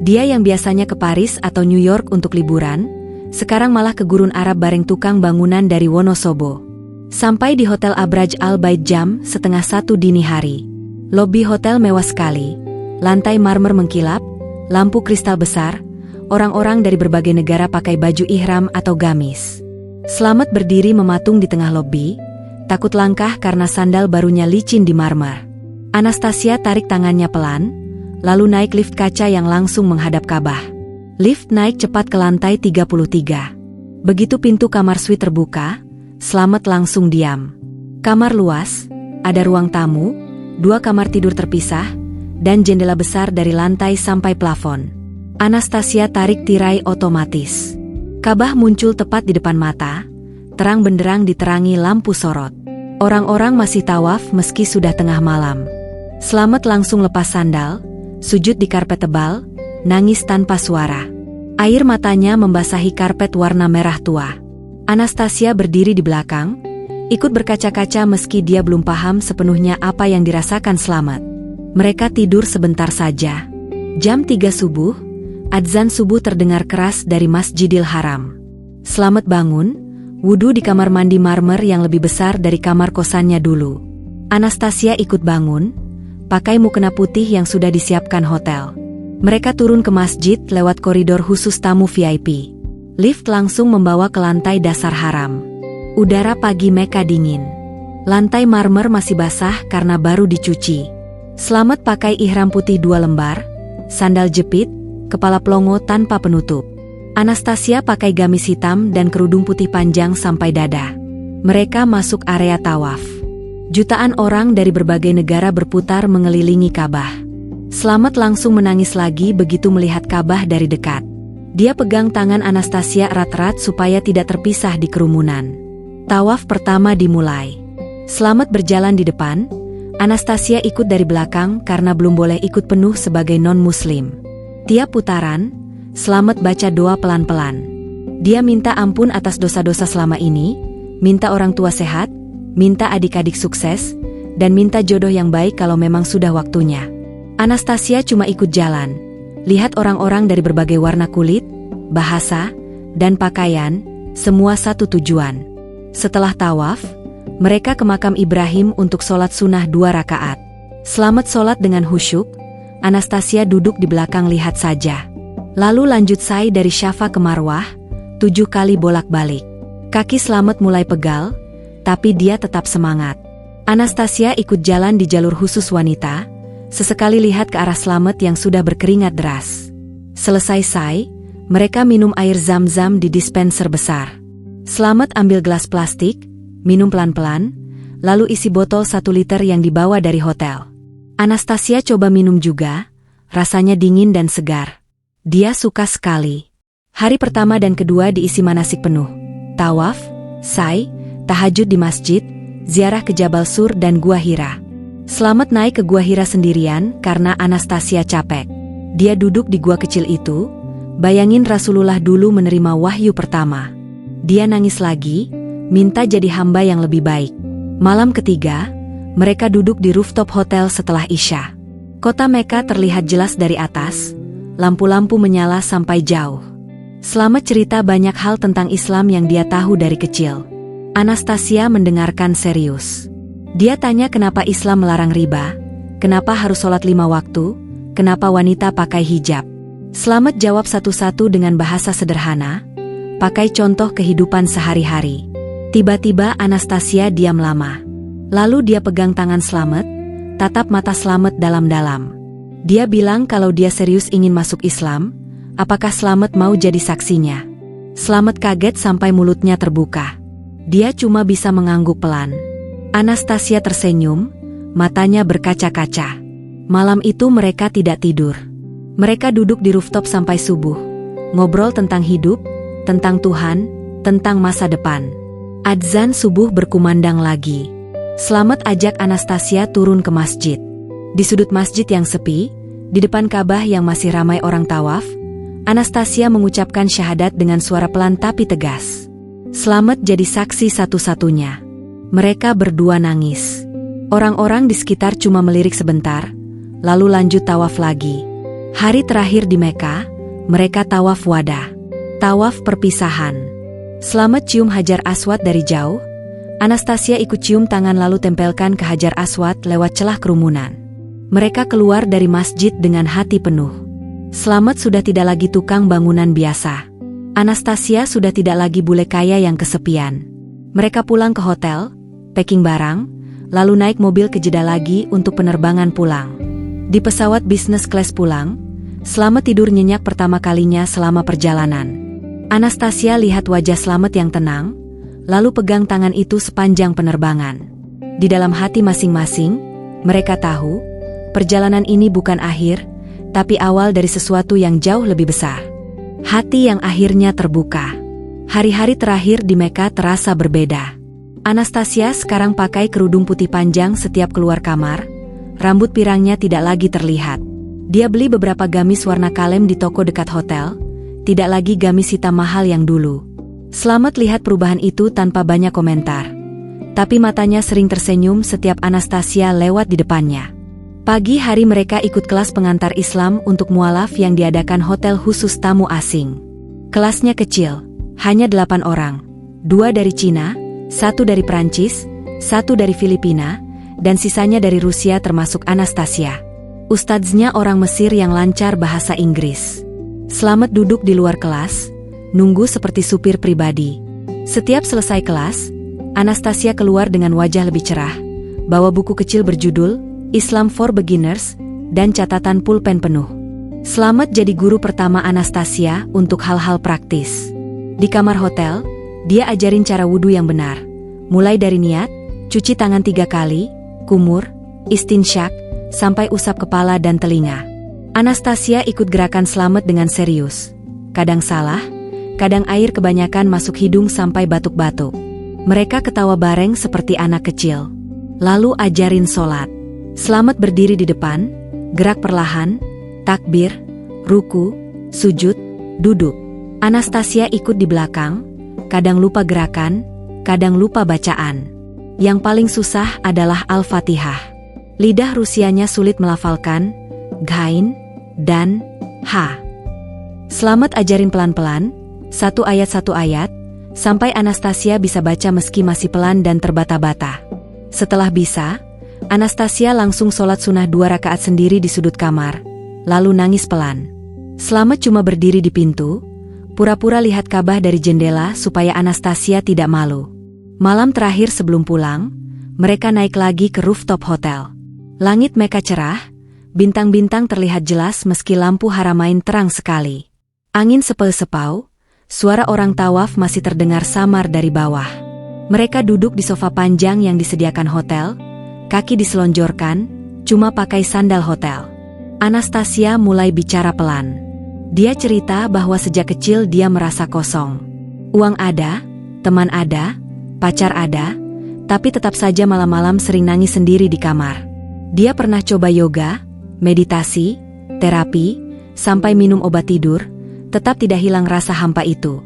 Dia yang biasanya ke Paris atau New York untuk liburan, sekarang malah ke Gurun Arab bareng tukang bangunan dari Wonosobo. Sampai di Hotel Abraj Al Bait jam 12:30 dini hari. Lobi hotel mewah sekali, lantai marmer mengkilap, lampu kristal besar, orang-orang dari berbagai negara pakai baju ihram atau gamis. Slamet berdiri mematung di tengah lobi, takut langkah karena sandal barunya licin di marmer. Anastasia tarik tangannya pelan, lalu naik lift kaca yang langsung menghadap Ka'bah. Lift naik cepat ke lantai 33. Begitu pintu kamar suite terbuka, Slamet langsung diam. Kamar luas, ada ruang tamu, 2 kamar tidur terpisah, dan jendela besar dari lantai sampai plafon. Anastasia tarik tirai otomatis. Ka'bah muncul tepat di depan mata, terang benderang diterangi lampu sorot. Orang-orang masih tawaf meski sudah tengah malam. Slamet langsung lepas sandal, sujud di karpet tebal, nangis tanpa suara. Air matanya membasahi karpet warna merah tua. Anastasia berdiri di belakang, ikut berkaca-kaca meski dia belum paham sepenuhnya apa yang dirasakan Slamet. Mereka tidur sebentar saja. Jam 3 subuh, adzan subuh terdengar keras dari Masjidil Haram. Slamet bangun, wudu di kamar mandi marmer yang lebih besar dari kamar kosannya dulu. Anastasia ikut bangun, pakai mukena putih yang sudah disiapkan hotel. Mereka turun ke masjid lewat koridor khusus tamu VIP. Lift langsung membawa ke lantai dasar haram. Udara pagi Mekah dingin. Lantai marmer masih basah karena baru dicuci. Slamet pakai ihram putih 2 lembar, sandal jepit, kepala pelongo tanpa penutup. Anastasia pakai gamis hitam dan kerudung putih panjang sampai dada. Mereka masuk area tawaf. Jutaan orang dari berbagai negara berputar mengelilingi Ka'bah. Slamet langsung menangis lagi begitu melihat Ka'bah dari dekat. Dia pegang tangan Anastasia erat-erat supaya tidak terpisah di kerumunan. Tawaf pertama dimulai. Slamet berjalan di depan, Anastasia ikut dari belakang karena belum boleh ikut penuh sebagai non-muslim. Tiap putaran, Slamet baca doa pelan-pelan. Dia minta ampun atas dosa-dosa selama ini, minta orang tua sehat, minta adik-adik sukses, dan minta jodoh yang baik kalau memang sudah waktunya. Anastasia cuma ikut jalan, lihat orang-orang dari berbagai warna kulit, bahasa, dan pakaian, semua satu tujuan. Setelah tawaf, mereka ke makam Ibrahim untuk sholat sunnah 2 rakaat. Slamet sholat dengan khusyuk, Anastasia duduk di belakang lihat saja. Lalu lanjut sa'i dari Syafa ke Marwah, 7 kali bolak-balik. Kaki Slamet mulai pegal, tapi dia tetap semangat. Anastasia ikut jalan di jalur khusus wanita, sesekali lihat ke arah Slamet yang sudah berkeringat deras. Selesai sa'i, mereka minum air zam-zam di dispenser besar. Slamet ambil gelas plastik, minum pelan-pelan, lalu isi botol 1 liter yang dibawa dari hotel. Anastasia coba minum juga, rasanya dingin dan segar. Dia suka sekali. Hari pertama dan kedua diisi manasik penuh. Tawaf, sa'i, tahajud di masjid, ziarah ke Jabal Sur dan Gua Hira. Slamet naik ke Gua Hira sendirian karena Anastasia capek. Dia duduk di gua kecil itu, bayangin Rasulullah dulu menerima wahyu pertama. Dia nangis lagi, minta jadi hamba yang lebih baik. Malam ketiga, mereka duduk di rooftop hotel setelah Isya. Kota Mekah terlihat jelas dari atas, lampu-lampu menyala sampai jauh. Slamet cerita banyak hal tentang Islam yang dia tahu dari kecil. Anastasia mendengarkan serius. Dia tanya kenapa Islam melarang riba, kenapa harus sholat 5 waktu, kenapa wanita pakai hijab. Slamet jawab satu-satu dengan bahasa sederhana, pakai contoh kehidupan sehari-hari. Tiba-tiba Anastasia diam lama. Lalu dia pegang tangan Slamet, tatap mata Slamet dalam-dalam. Dia bilang kalau dia serius ingin masuk Islam, apakah Slamet mau jadi saksinya? Slamet kaget sampai mulutnya terbuka. Dia cuma bisa mengangguk pelan. Anastasia tersenyum, matanya berkaca-kaca. Malam itu mereka tidak tidur. Mereka duduk di rooftop sampai subuh, ngobrol tentang hidup, tentang Tuhan, tentang masa depan. Adzan subuh berkumandang lagi. Slamet ajak Anastasia turun ke masjid. Di sudut masjid yang sepi, di depan Ka'bah yang masih ramai orang tawaf, Anastasia mengucapkan syahadat dengan suara pelan tapi tegas. Slamet jadi saksi satu-satunya. Mereka berdua nangis. Orang-orang di sekitar cuma melirik sebentar, lalu lanjut tawaf lagi. Hari terakhir di Mekah, mereka tawaf wada. Tawaf perpisahan. Selamat cium Hajar Aswad dari jauh. Anastasia ikut cium tangan lalu tempelkan ke Hajar Aswad lewat celah kerumunan. Mereka keluar dari masjid dengan hati penuh. Selamat sudah tidak lagi tukang bangunan biasa. Anastasia sudah tidak lagi bule kaya yang kesepian. Mereka pulang ke hotel, packing barang, lalu naik mobil ke Jeddah lagi untuk penerbangan pulang. Di pesawat bisnis kelas pulang, Selamat tidur nyenyak pertama kalinya selama perjalanan. Anastasia lihat wajah Selamat yang tenang, lalu pegang tangan itu sepanjang penerbangan. Di dalam hati masing-masing, mereka tahu, perjalanan ini bukan akhir, tapi awal dari sesuatu yang jauh lebih besar. Hati yang akhirnya terbuka. Hari-hari terakhir di Mekah terasa berbeda. Anastasia sekarang pakai kerudung putih panjang setiap keluar kamar, rambut pirangnya tidak lagi terlihat. Dia beli beberapa gamis warna kalem di toko dekat hotel, tidak lagi gamis hitam mahal yang dulu. Selamat lihat perubahan itu tanpa banyak komentar. Tapi matanya sering tersenyum setiap Anastasia lewat di depannya. Pagi hari mereka ikut kelas pengantar Islam untuk mualaf yang diadakan hotel khusus tamu asing. Kelasnya kecil, hanya 8 orang. 2 dari Cina, 1 dari Prancis, 1 dari Filipina, dan sisanya dari Rusia termasuk Anastasia. Ustadznya orang Mesir yang lancar bahasa Inggris. Selamat duduk di luar kelas, nunggu seperti supir pribadi. Setiap selesai kelas, Anastasia keluar dengan wajah lebih cerah, bawa buku kecil berjudul Islam for Beginners, dan catatan pulpen penuh. Selamat jadi guru pertama Anastasia untuk hal-hal praktis. Di kamar hotel, dia ajarin cara wudhu yang benar. Mulai dari niat, cuci tangan 3 kali, kumur, istinsyak, sampai usap kepala dan telinga. Anastasia ikut gerakan Selamat dengan serius. Kadang salah, kadang air kebanyakan masuk hidung sampai batuk-batuk. Mereka ketawa bareng seperti anak kecil. Lalu ajarin sholat. Selamat berdiri di depan, gerak perlahan, takbir, ruku, sujud, duduk. Anastasia ikut di belakang, kadang lupa gerakan, kadang lupa bacaan. Yang paling susah adalah Al-Fatihah. Lidah Rusianya sulit melafalkan, ghain, dan ha. Selamat ajarin pelan-pelan, 1 ayat, sampai Anastasia bisa baca meski masih pelan dan terbata-bata. Setelah bisa, Anastasia langsung sholat sunnah 2 rakaat sendiri di sudut kamar, lalu nangis pelan. Selamat cuma berdiri di pintu, pura-pura lihat Ka'bah dari jendela supaya Anastasia tidak malu. Malam terakhir sebelum pulang, mereka naik lagi ke rooftop hotel. Langit Mekah cerah, bintang-bintang terlihat jelas meski lampu haramain terang sekali. Angin sepel-sepau, suara orang tawaf masih terdengar samar dari bawah. Mereka duduk di sofa panjang yang disediakan hotel, kaki diselonjorkan, cuma pakai sandal hotel. Anastasia mulai bicara pelan. Dia cerita bahwa sejak kecil dia merasa kosong. Uang ada, teman ada, pacar ada, tapi tetap saja malam-malam sering nangis sendiri di kamar. Dia pernah coba yoga, meditasi, terapi, sampai minum obat tidur, tetap tidak hilang rasa hampa itu.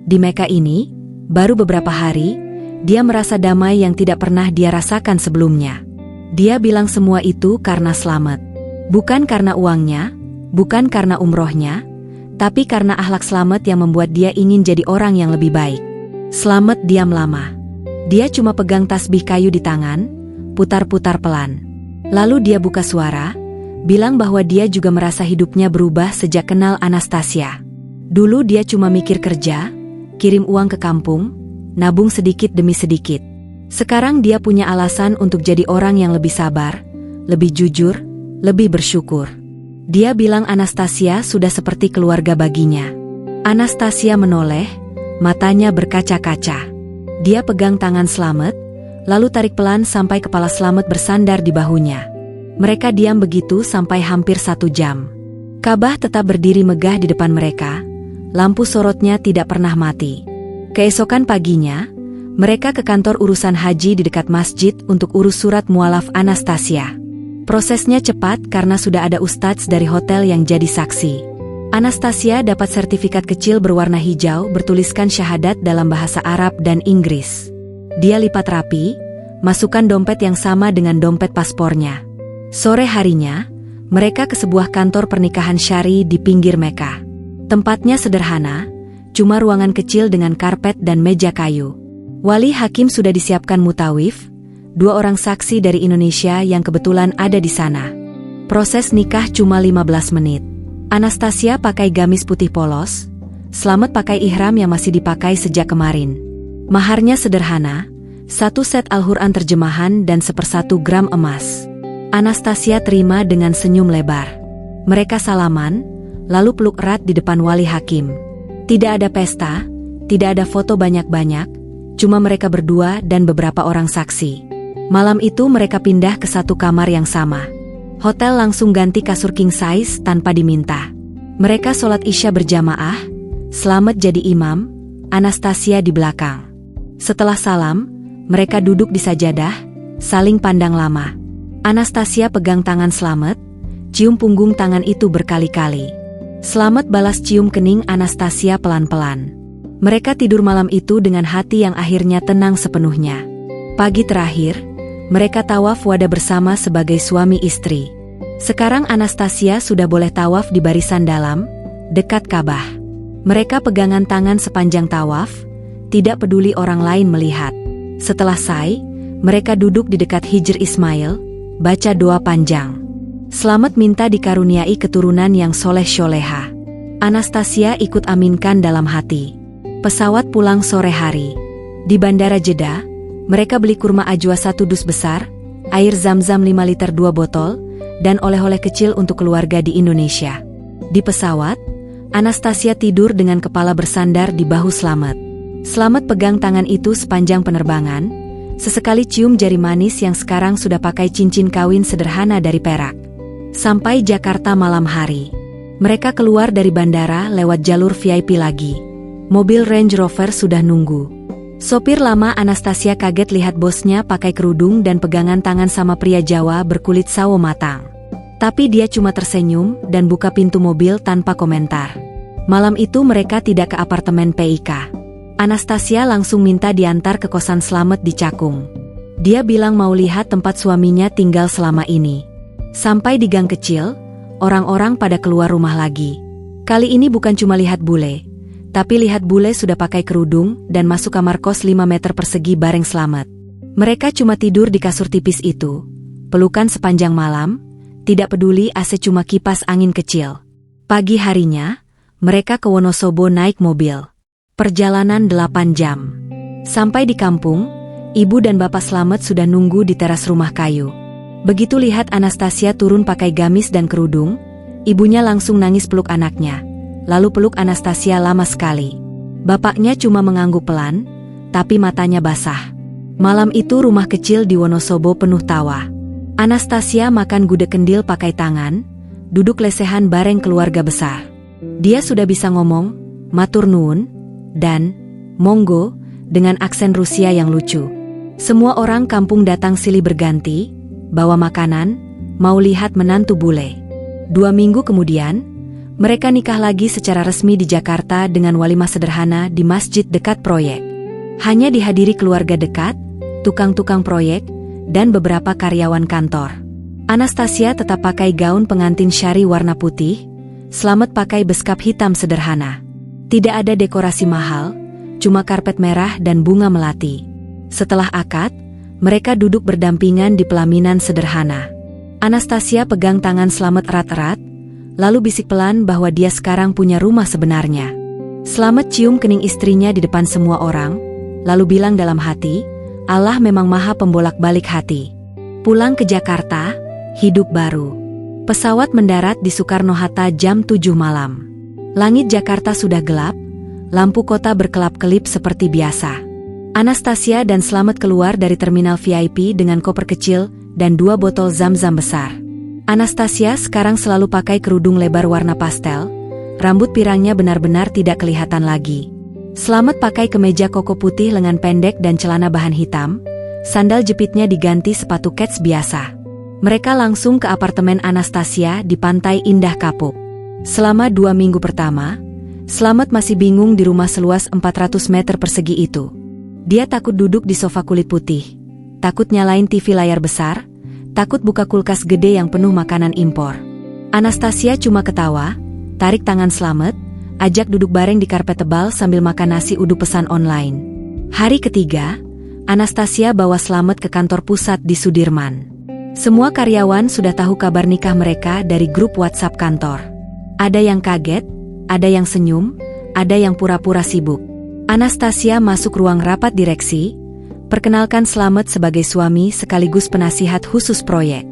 Di Mekah ini, baru beberapa hari, dia merasa damai yang tidak pernah dia rasakan sebelumnya. Dia bilang semua itu karena Selamat. Bukan karena uangnya, bukan karena umrohnya, tapi karena akhlak Selamat yang membuat dia ingin jadi orang yang lebih baik. Selamat diam lama. Dia cuma pegang tasbih kayu di tangan, putar-putar pelan. Lalu dia buka suara, bilang bahwa dia juga merasa hidupnya berubah sejak kenal Anastasia. Dulu dia cuma mikir kerja, kirim uang ke kampung, nabung sedikit demi sedikit. Sekarang dia punya alasan untuk jadi orang yang lebih sabar, lebih jujur, lebih bersyukur. Dia bilang Anastasia sudah seperti keluarga baginya. Anastasia menoleh, matanya berkaca-kaca. Dia pegang tangan Selamat, lalu tarik pelan sampai kepala Selamat bersandar di bahunya. Mereka diam begitu sampai hampir 1 jam. Ka'bah tetap berdiri megah di depan mereka, lampu sorotnya tidak pernah mati. Keesokan paginya, mereka ke kantor urusan haji di dekat masjid untuk urus surat mualaf Anastasia. Prosesnya cepat karena sudah ada ustadz dari hotel yang jadi saksi. Anastasia dapat sertifikat kecil berwarna hijau bertuliskan syahadat dalam bahasa Arab dan Inggris. Dia lipat rapi, masukkan dompet yang sama dengan dompet paspornya. Sore harinya, mereka ke sebuah kantor pernikahan syari di pinggir Mekah. Tempatnya sederhana, cuma ruangan kecil dengan karpet dan meja kayu. Wali hakim sudah disiapkan mutawif, 2 orang saksi dari Indonesia yang kebetulan ada di sana. Proses nikah cuma 15 menit. Anastasia pakai gamis putih polos, Slamet pakai ihram yang masih dipakai sejak kemarin. Maharnya sederhana, 1 set Al-Quran terjemahan dan 1/1 gram emas. Anastasia terima dengan senyum lebar. Mereka salaman, lalu peluk erat di depan wali hakim. Tidak ada pesta, tidak ada foto banyak-banyak, cuma mereka berdua dan beberapa orang saksi. Malam itu mereka pindah ke satu kamar yang sama. Hotel langsung ganti kasur king size tanpa diminta. Mereka sholat Isya berjamaah, Slamet jadi imam, Anastasia di belakang. Setelah salam, mereka duduk di sajadah, saling pandang lama. Anastasia pegang tangan Slamet, cium punggung tangan itu berkali-kali. Slamet balas cium kening Anastasia pelan-pelan. Mereka tidur malam itu dengan hati yang akhirnya tenang sepenuhnya. Pagi terakhir, mereka tawaf wada bersama sebagai suami istri. Sekarang Anastasia sudah boleh tawaf di barisan dalam, dekat Ka'bah. Mereka pegangan tangan sepanjang tawaf, tidak peduli orang lain melihat. Setelah sa'i, mereka duduk di dekat Hijr Ismail, baca doa panjang. Slamet minta dikaruniai keturunan yang soleh-soleha. Anastasia ikut aminkan dalam hati. Pesawat pulang sore hari. Di Bandara Jeddah, mereka beli kurma ajwa 1 dus besar, air zam-zam 5 liter 2 botol, dan oleh-oleh kecil untuk keluarga di Indonesia. Di pesawat, Anastasia tidur dengan kepala bersandar di bahu Slamet. Slamet pegang tangan itu sepanjang penerbangan, sesekali cium jari manis yang sekarang sudah pakai cincin kawin sederhana dari perak. Sampai Jakarta malam hari. Mereka keluar dari bandara lewat jalur VIP lagi. Mobil Range Rover sudah nunggu. Sopir lama Anastasia kaget lihat bosnya pakai kerudung dan pegangan tangan sama pria Jawa berkulit sawo matang. Tapi dia cuma tersenyum dan buka pintu mobil tanpa komentar. Malam itu mereka tidak ke apartemen PIK. Anastasia langsung minta diantar ke kosan Slamet di Cakung. Dia bilang mau lihat tempat suaminya tinggal selama ini. Sampai di gang kecil, orang-orang pada keluar rumah lagi. Kali ini bukan cuma lihat bule, tapi lihat bule sudah pakai kerudung dan masuk kamar kos 5 meter persegi bareng Slamet. Mereka cuma tidur di kasur tipis itu, pelukan sepanjang malam, tidak peduli AC cuma kipas angin kecil. Pagi harinya, mereka ke Wonosobo naik mobil. Perjalanan 8 jam. Sampai di kampung, ibu dan bapak Slamet sudah nunggu di teras rumah kayu. Begitu lihat Anastasia turun pakai gamis dan kerudung, ibunya langsung nangis peluk anaknya. Lalu peluk Anastasia lama sekali. Bapaknya cuma mengangguk pelan, tapi matanya basah. Malam itu rumah kecil di Wonosobo penuh tawa. Anastasia makan gudeg kendil pakai tangan, duduk lesehan bareng keluarga besar. Dia sudah bisa ngomong, matur nuwun, dan monggo, dengan aksen Rusia yang lucu. Semua orang kampung datang silih berganti, bawa makanan, mau lihat menantu bule. 2 minggu kemudian, mereka nikah lagi secara resmi di Jakarta dengan walimah sederhana di masjid dekat proyek. Hanya dihadiri keluarga dekat, tukang-tukang proyek, dan beberapa karyawan kantor. Anastasia tetap pakai gaun pengantin syari warna putih, Slamet pakai beskap hitam sederhana. Tidak ada dekorasi mahal, cuma karpet merah dan bunga melati. Setelah akad, mereka duduk berdampingan di pelaminan sederhana. Anastasia pegang tangan Slamet erat-erat, lalu bisik pelan bahwa dia sekarang punya rumah sebenarnya. Slamet cium kening istrinya di depan semua orang, lalu bilang dalam hati, Allah memang maha pembolak-balik hati. Pulang ke Jakarta, hidup baru. Pesawat mendarat di Soekarno-Hatta jam 7 malam. Langit Jakarta sudah gelap, lampu kota berkelap-kelip seperti biasa. Anastasia dan Slamet keluar dari terminal VIP dengan koper kecil dan 2 botol zam-zam besar. Anastasia sekarang selalu pakai kerudung lebar warna pastel, rambut pirangnya benar-benar tidak kelihatan lagi. Slamet pakai kemeja koko putih lengan pendek dan celana bahan hitam, sandal jepitnya diganti sepatu kets biasa. Mereka langsung ke apartemen Anastasia di Pantai Indah Kapuk. Selama 2 minggu pertama, Slamet masih bingung di rumah seluas 400 meter persegi itu. Dia takut duduk di sofa kulit putih, takut nyalain TV layar besar, takut buka kulkas gede yang penuh makanan impor. Anastasia cuma ketawa, tarik tangan Slamet, ajak duduk bareng di karpet tebal sambil makan nasi uduk pesan online. Hari ketiga, Anastasia bawa Slamet ke kantor pusat di Sudirman. Semua karyawan sudah tahu kabar nikah mereka dari grup WhatsApp kantor. Ada yang kaget, ada yang senyum, ada yang pura-pura sibuk. Anastasia masuk ruang rapat direksi, perkenalkan Slamet sebagai suami sekaligus penasihat khusus proyek.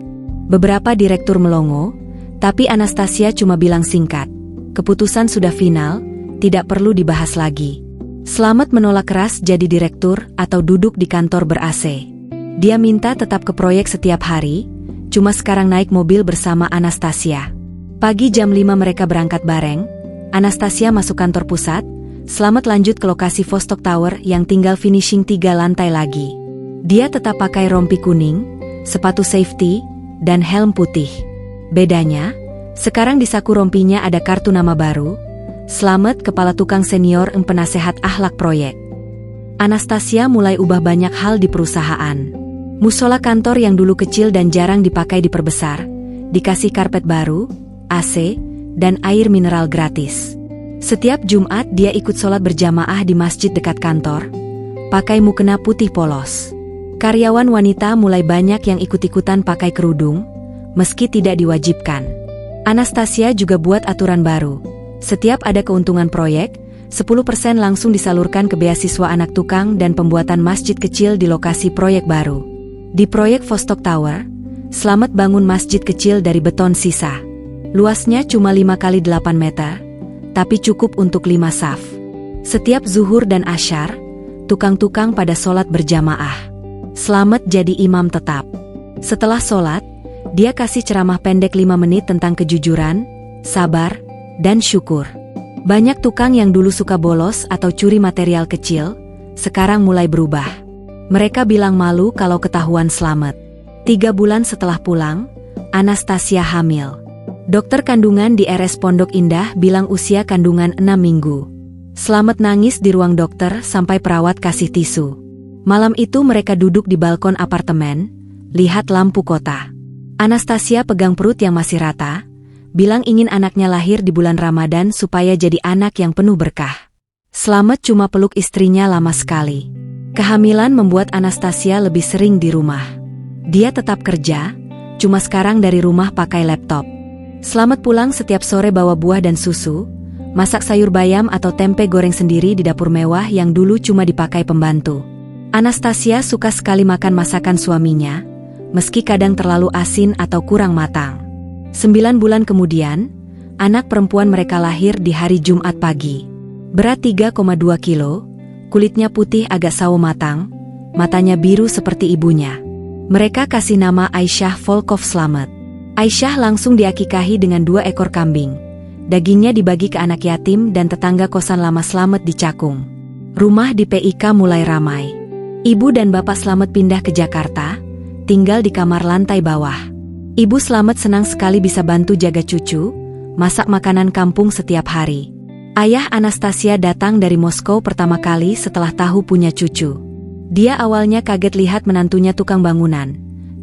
Beberapa direktur melongo, tapi Anastasia cuma bilang singkat, keputusan sudah final, tidak perlu dibahas lagi. Slamet menolak keras jadi direktur atau duduk di kantor ber-AC. Dia minta tetap ke proyek setiap hari, cuma sekarang naik mobil bersama Anastasia. Pagi jam 5 mereka berangkat bareng, Anastasia masuk kantor pusat, Slamet lanjut ke lokasi Vostok Tower yang tinggal finishing 3 lantai lagi. Dia tetap pakai rompi kuning, sepatu safety, dan helm putih. Bedanya, sekarang di saku rompinya ada kartu nama baru, Slamet kepala tukang senior penasehat akhlak proyek. Anastasia mulai ubah banyak hal di perusahaan. Musola kantor yang dulu kecil dan jarang dipakai diperbesar, dikasih karpet baru, AC, dan air mineral gratis. Setiap Jumat dia ikut sholat berjamaah di masjid dekat kantor, pakai mukena putih polos. Karyawan wanita mulai banyak yang ikut-ikutan pakai kerudung, meski tidak diwajibkan. Anastasia juga buat aturan baru. Setiap ada keuntungan proyek, 10% langsung disalurkan ke beasiswa anak tukang dan pembuatan masjid kecil di lokasi proyek baru. Di proyek Vostok Tower, Slamet bangun masjid kecil dari beton sisa. Luasnya cuma 5 x 8 meter, tapi cukup untuk 5 saf. Setiap zuhur dan asyar, tukang-tukang pada sholat berjamaah. Slamet jadi imam tetap. Setelah sholat, dia kasih ceramah pendek 5 menit tentang kejujuran, sabar, dan syukur. Banyak tukang yang dulu suka bolos atau curi material kecil, sekarang mulai berubah. Mereka bilang malu kalau ketahuan Slamet. 3 bulan setelah pulang, Anastasia hamil. Dokter kandungan di RS Pondok Indah bilang usia kandungan 6 minggu. Slamet nangis di ruang dokter sampai perawat kasih tisu. Malam itu mereka duduk di balkon apartemen, lihat lampu kota. Anastasia pegang perut yang masih rata, bilang ingin anaknya lahir di bulan Ramadan supaya jadi anak yang penuh berkah. Slamet cuma peluk istrinya lama sekali. Kehamilan membuat Anastasia lebih sering di rumah. Dia tetap kerja, cuma sekarang dari rumah pakai laptop. Slamet pulang setiap sore bawa buah dan susu, masak sayur bayam atau tempe goreng sendiri di dapur mewah yang dulu cuma dipakai pembantu. Anastasia suka sekali makan masakan suaminya, meski kadang terlalu asin atau kurang matang. 9 bulan kemudian, anak perempuan mereka lahir di hari Jumat pagi. Berat 3,2 kilo, kulitnya putih agak sawo matang, matanya biru seperti ibunya. Mereka kasih nama Aisyah Volkov Slamet. Aisyah langsung diakikahi dengan 2 ekor kambing. Dagingnya dibagi ke anak yatim dan tetangga kosan lama Slamet di Cakung. Rumah di PIK mulai ramai. Ibu dan bapak Slamet pindah ke Jakarta, tinggal di kamar lantai bawah. Ibu Slamet senang sekali bisa bantu jaga cucu, masak makanan kampung setiap hari. Ayah Anastasia datang dari Moskow pertama kali setelah tahu punya cucu. Dia awalnya kaget lihat menantunya tukang bangunan.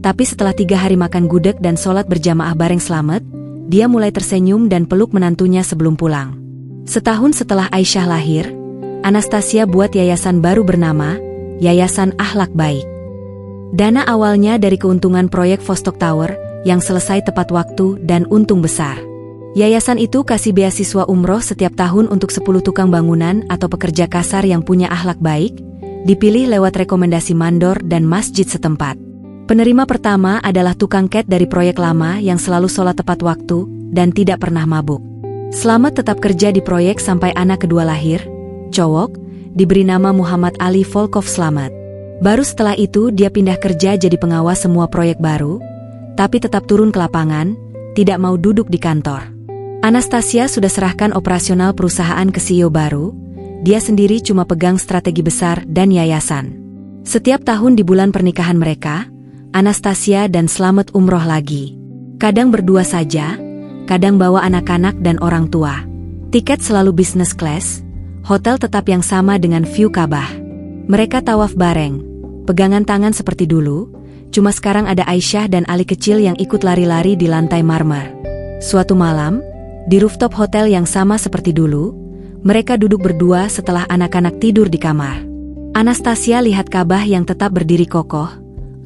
Tapi setelah 3 hari makan gudeg dan sholat berjamaah bareng Slamet, dia mulai tersenyum dan peluk menantunya sebelum pulang. Setahun setelah Aisyah lahir, Anastasia buat yayasan baru bernama Yayasan Akhlak Baik. Dana awalnya dari keuntungan proyek Vostok Tower yang selesai tepat waktu dan untung besar. Yayasan itu kasih beasiswa umroh setiap tahun untuk 10 tukang bangunan atau pekerja kasar yang punya akhlak baik, dipilih lewat rekomendasi mandor dan masjid setempat. Penerima pertama adalah tukang cat dari proyek lama yang selalu sholat tepat waktu dan tidak pernah mabuk. Slamet tetap kerja di proyek sampai anak kedua lahir, cowok, diberi nama Muhammad Ali Volkov Slamet. Baru setelah itu dia pindah kerja jadi pengawas semua proyek baru, tapi tetap turun ke lapangan, tidak mau duduk di kantor. Anastasia sudah serahkan operasional perusahaan ke CEO baru, dia sendiri cuma pegang strategi besar dan yayasan. Setiap tahun di bulan pernikahan mereka, Anastasia dan Slamet umroh lagi. Kadang berdua saja, kadang bawa anak-anak dan orang tua. Tiket selalu business class, hotel tetap yang sama dengan view Ka'bah. Mereka tawaf bareng, Pegangan tangan seperti dulu, cuma sekarang ada Aisyah dan Ali kecil yang ikut lari-lari di lantai marmer. Suatu malam, di rooftop hotel yang sama seperti dulu, mereka duduk berdua setelah anak-anak tidur di kamar. Anastasia lihat Kabah yang tetap berdiri kokoh,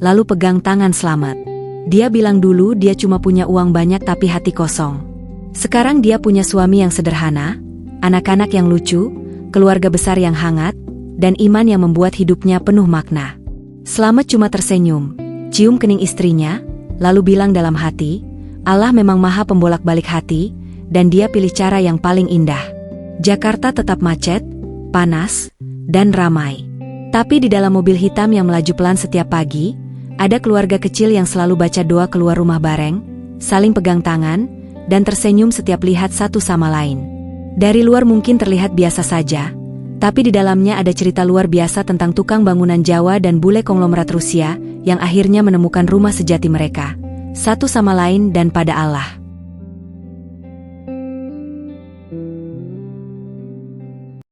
lalu pegang tangan Slamet. Dia bilang dulu dia cuma punya uang banyak tapi hati kosong. Sekarang dia punya suami yang sederhana, anak-anak yang lucu, keluarga besar yang hangat, dan iman yang membuat hidupnya penuh makna. Slamet cuma tersenyum, cium kening istrinya, lalu bilang dalam hati, Allah memang maha pembolak-balik hati, dan dia pilih cara yang paling indah. Jakarta tetap macet, panas, dan ramai. Tapi di dalam mobil hitam yang melaju pelan setiap pagi, ada keluarga kecil yang selalu baca doa keluar rumah bareng, saling pegang tangan, dan tersenyum setiap lihat satu sama lain. Dari luar mungkin terlihat biasa saja, tapi di dalamnya ada cerita luar biasa tentang tukang bangunan Jawa dan bule konglomerat Rusia yang akhirnya menemukan rumah sejati mereka, satu sama lain dan pada Allah.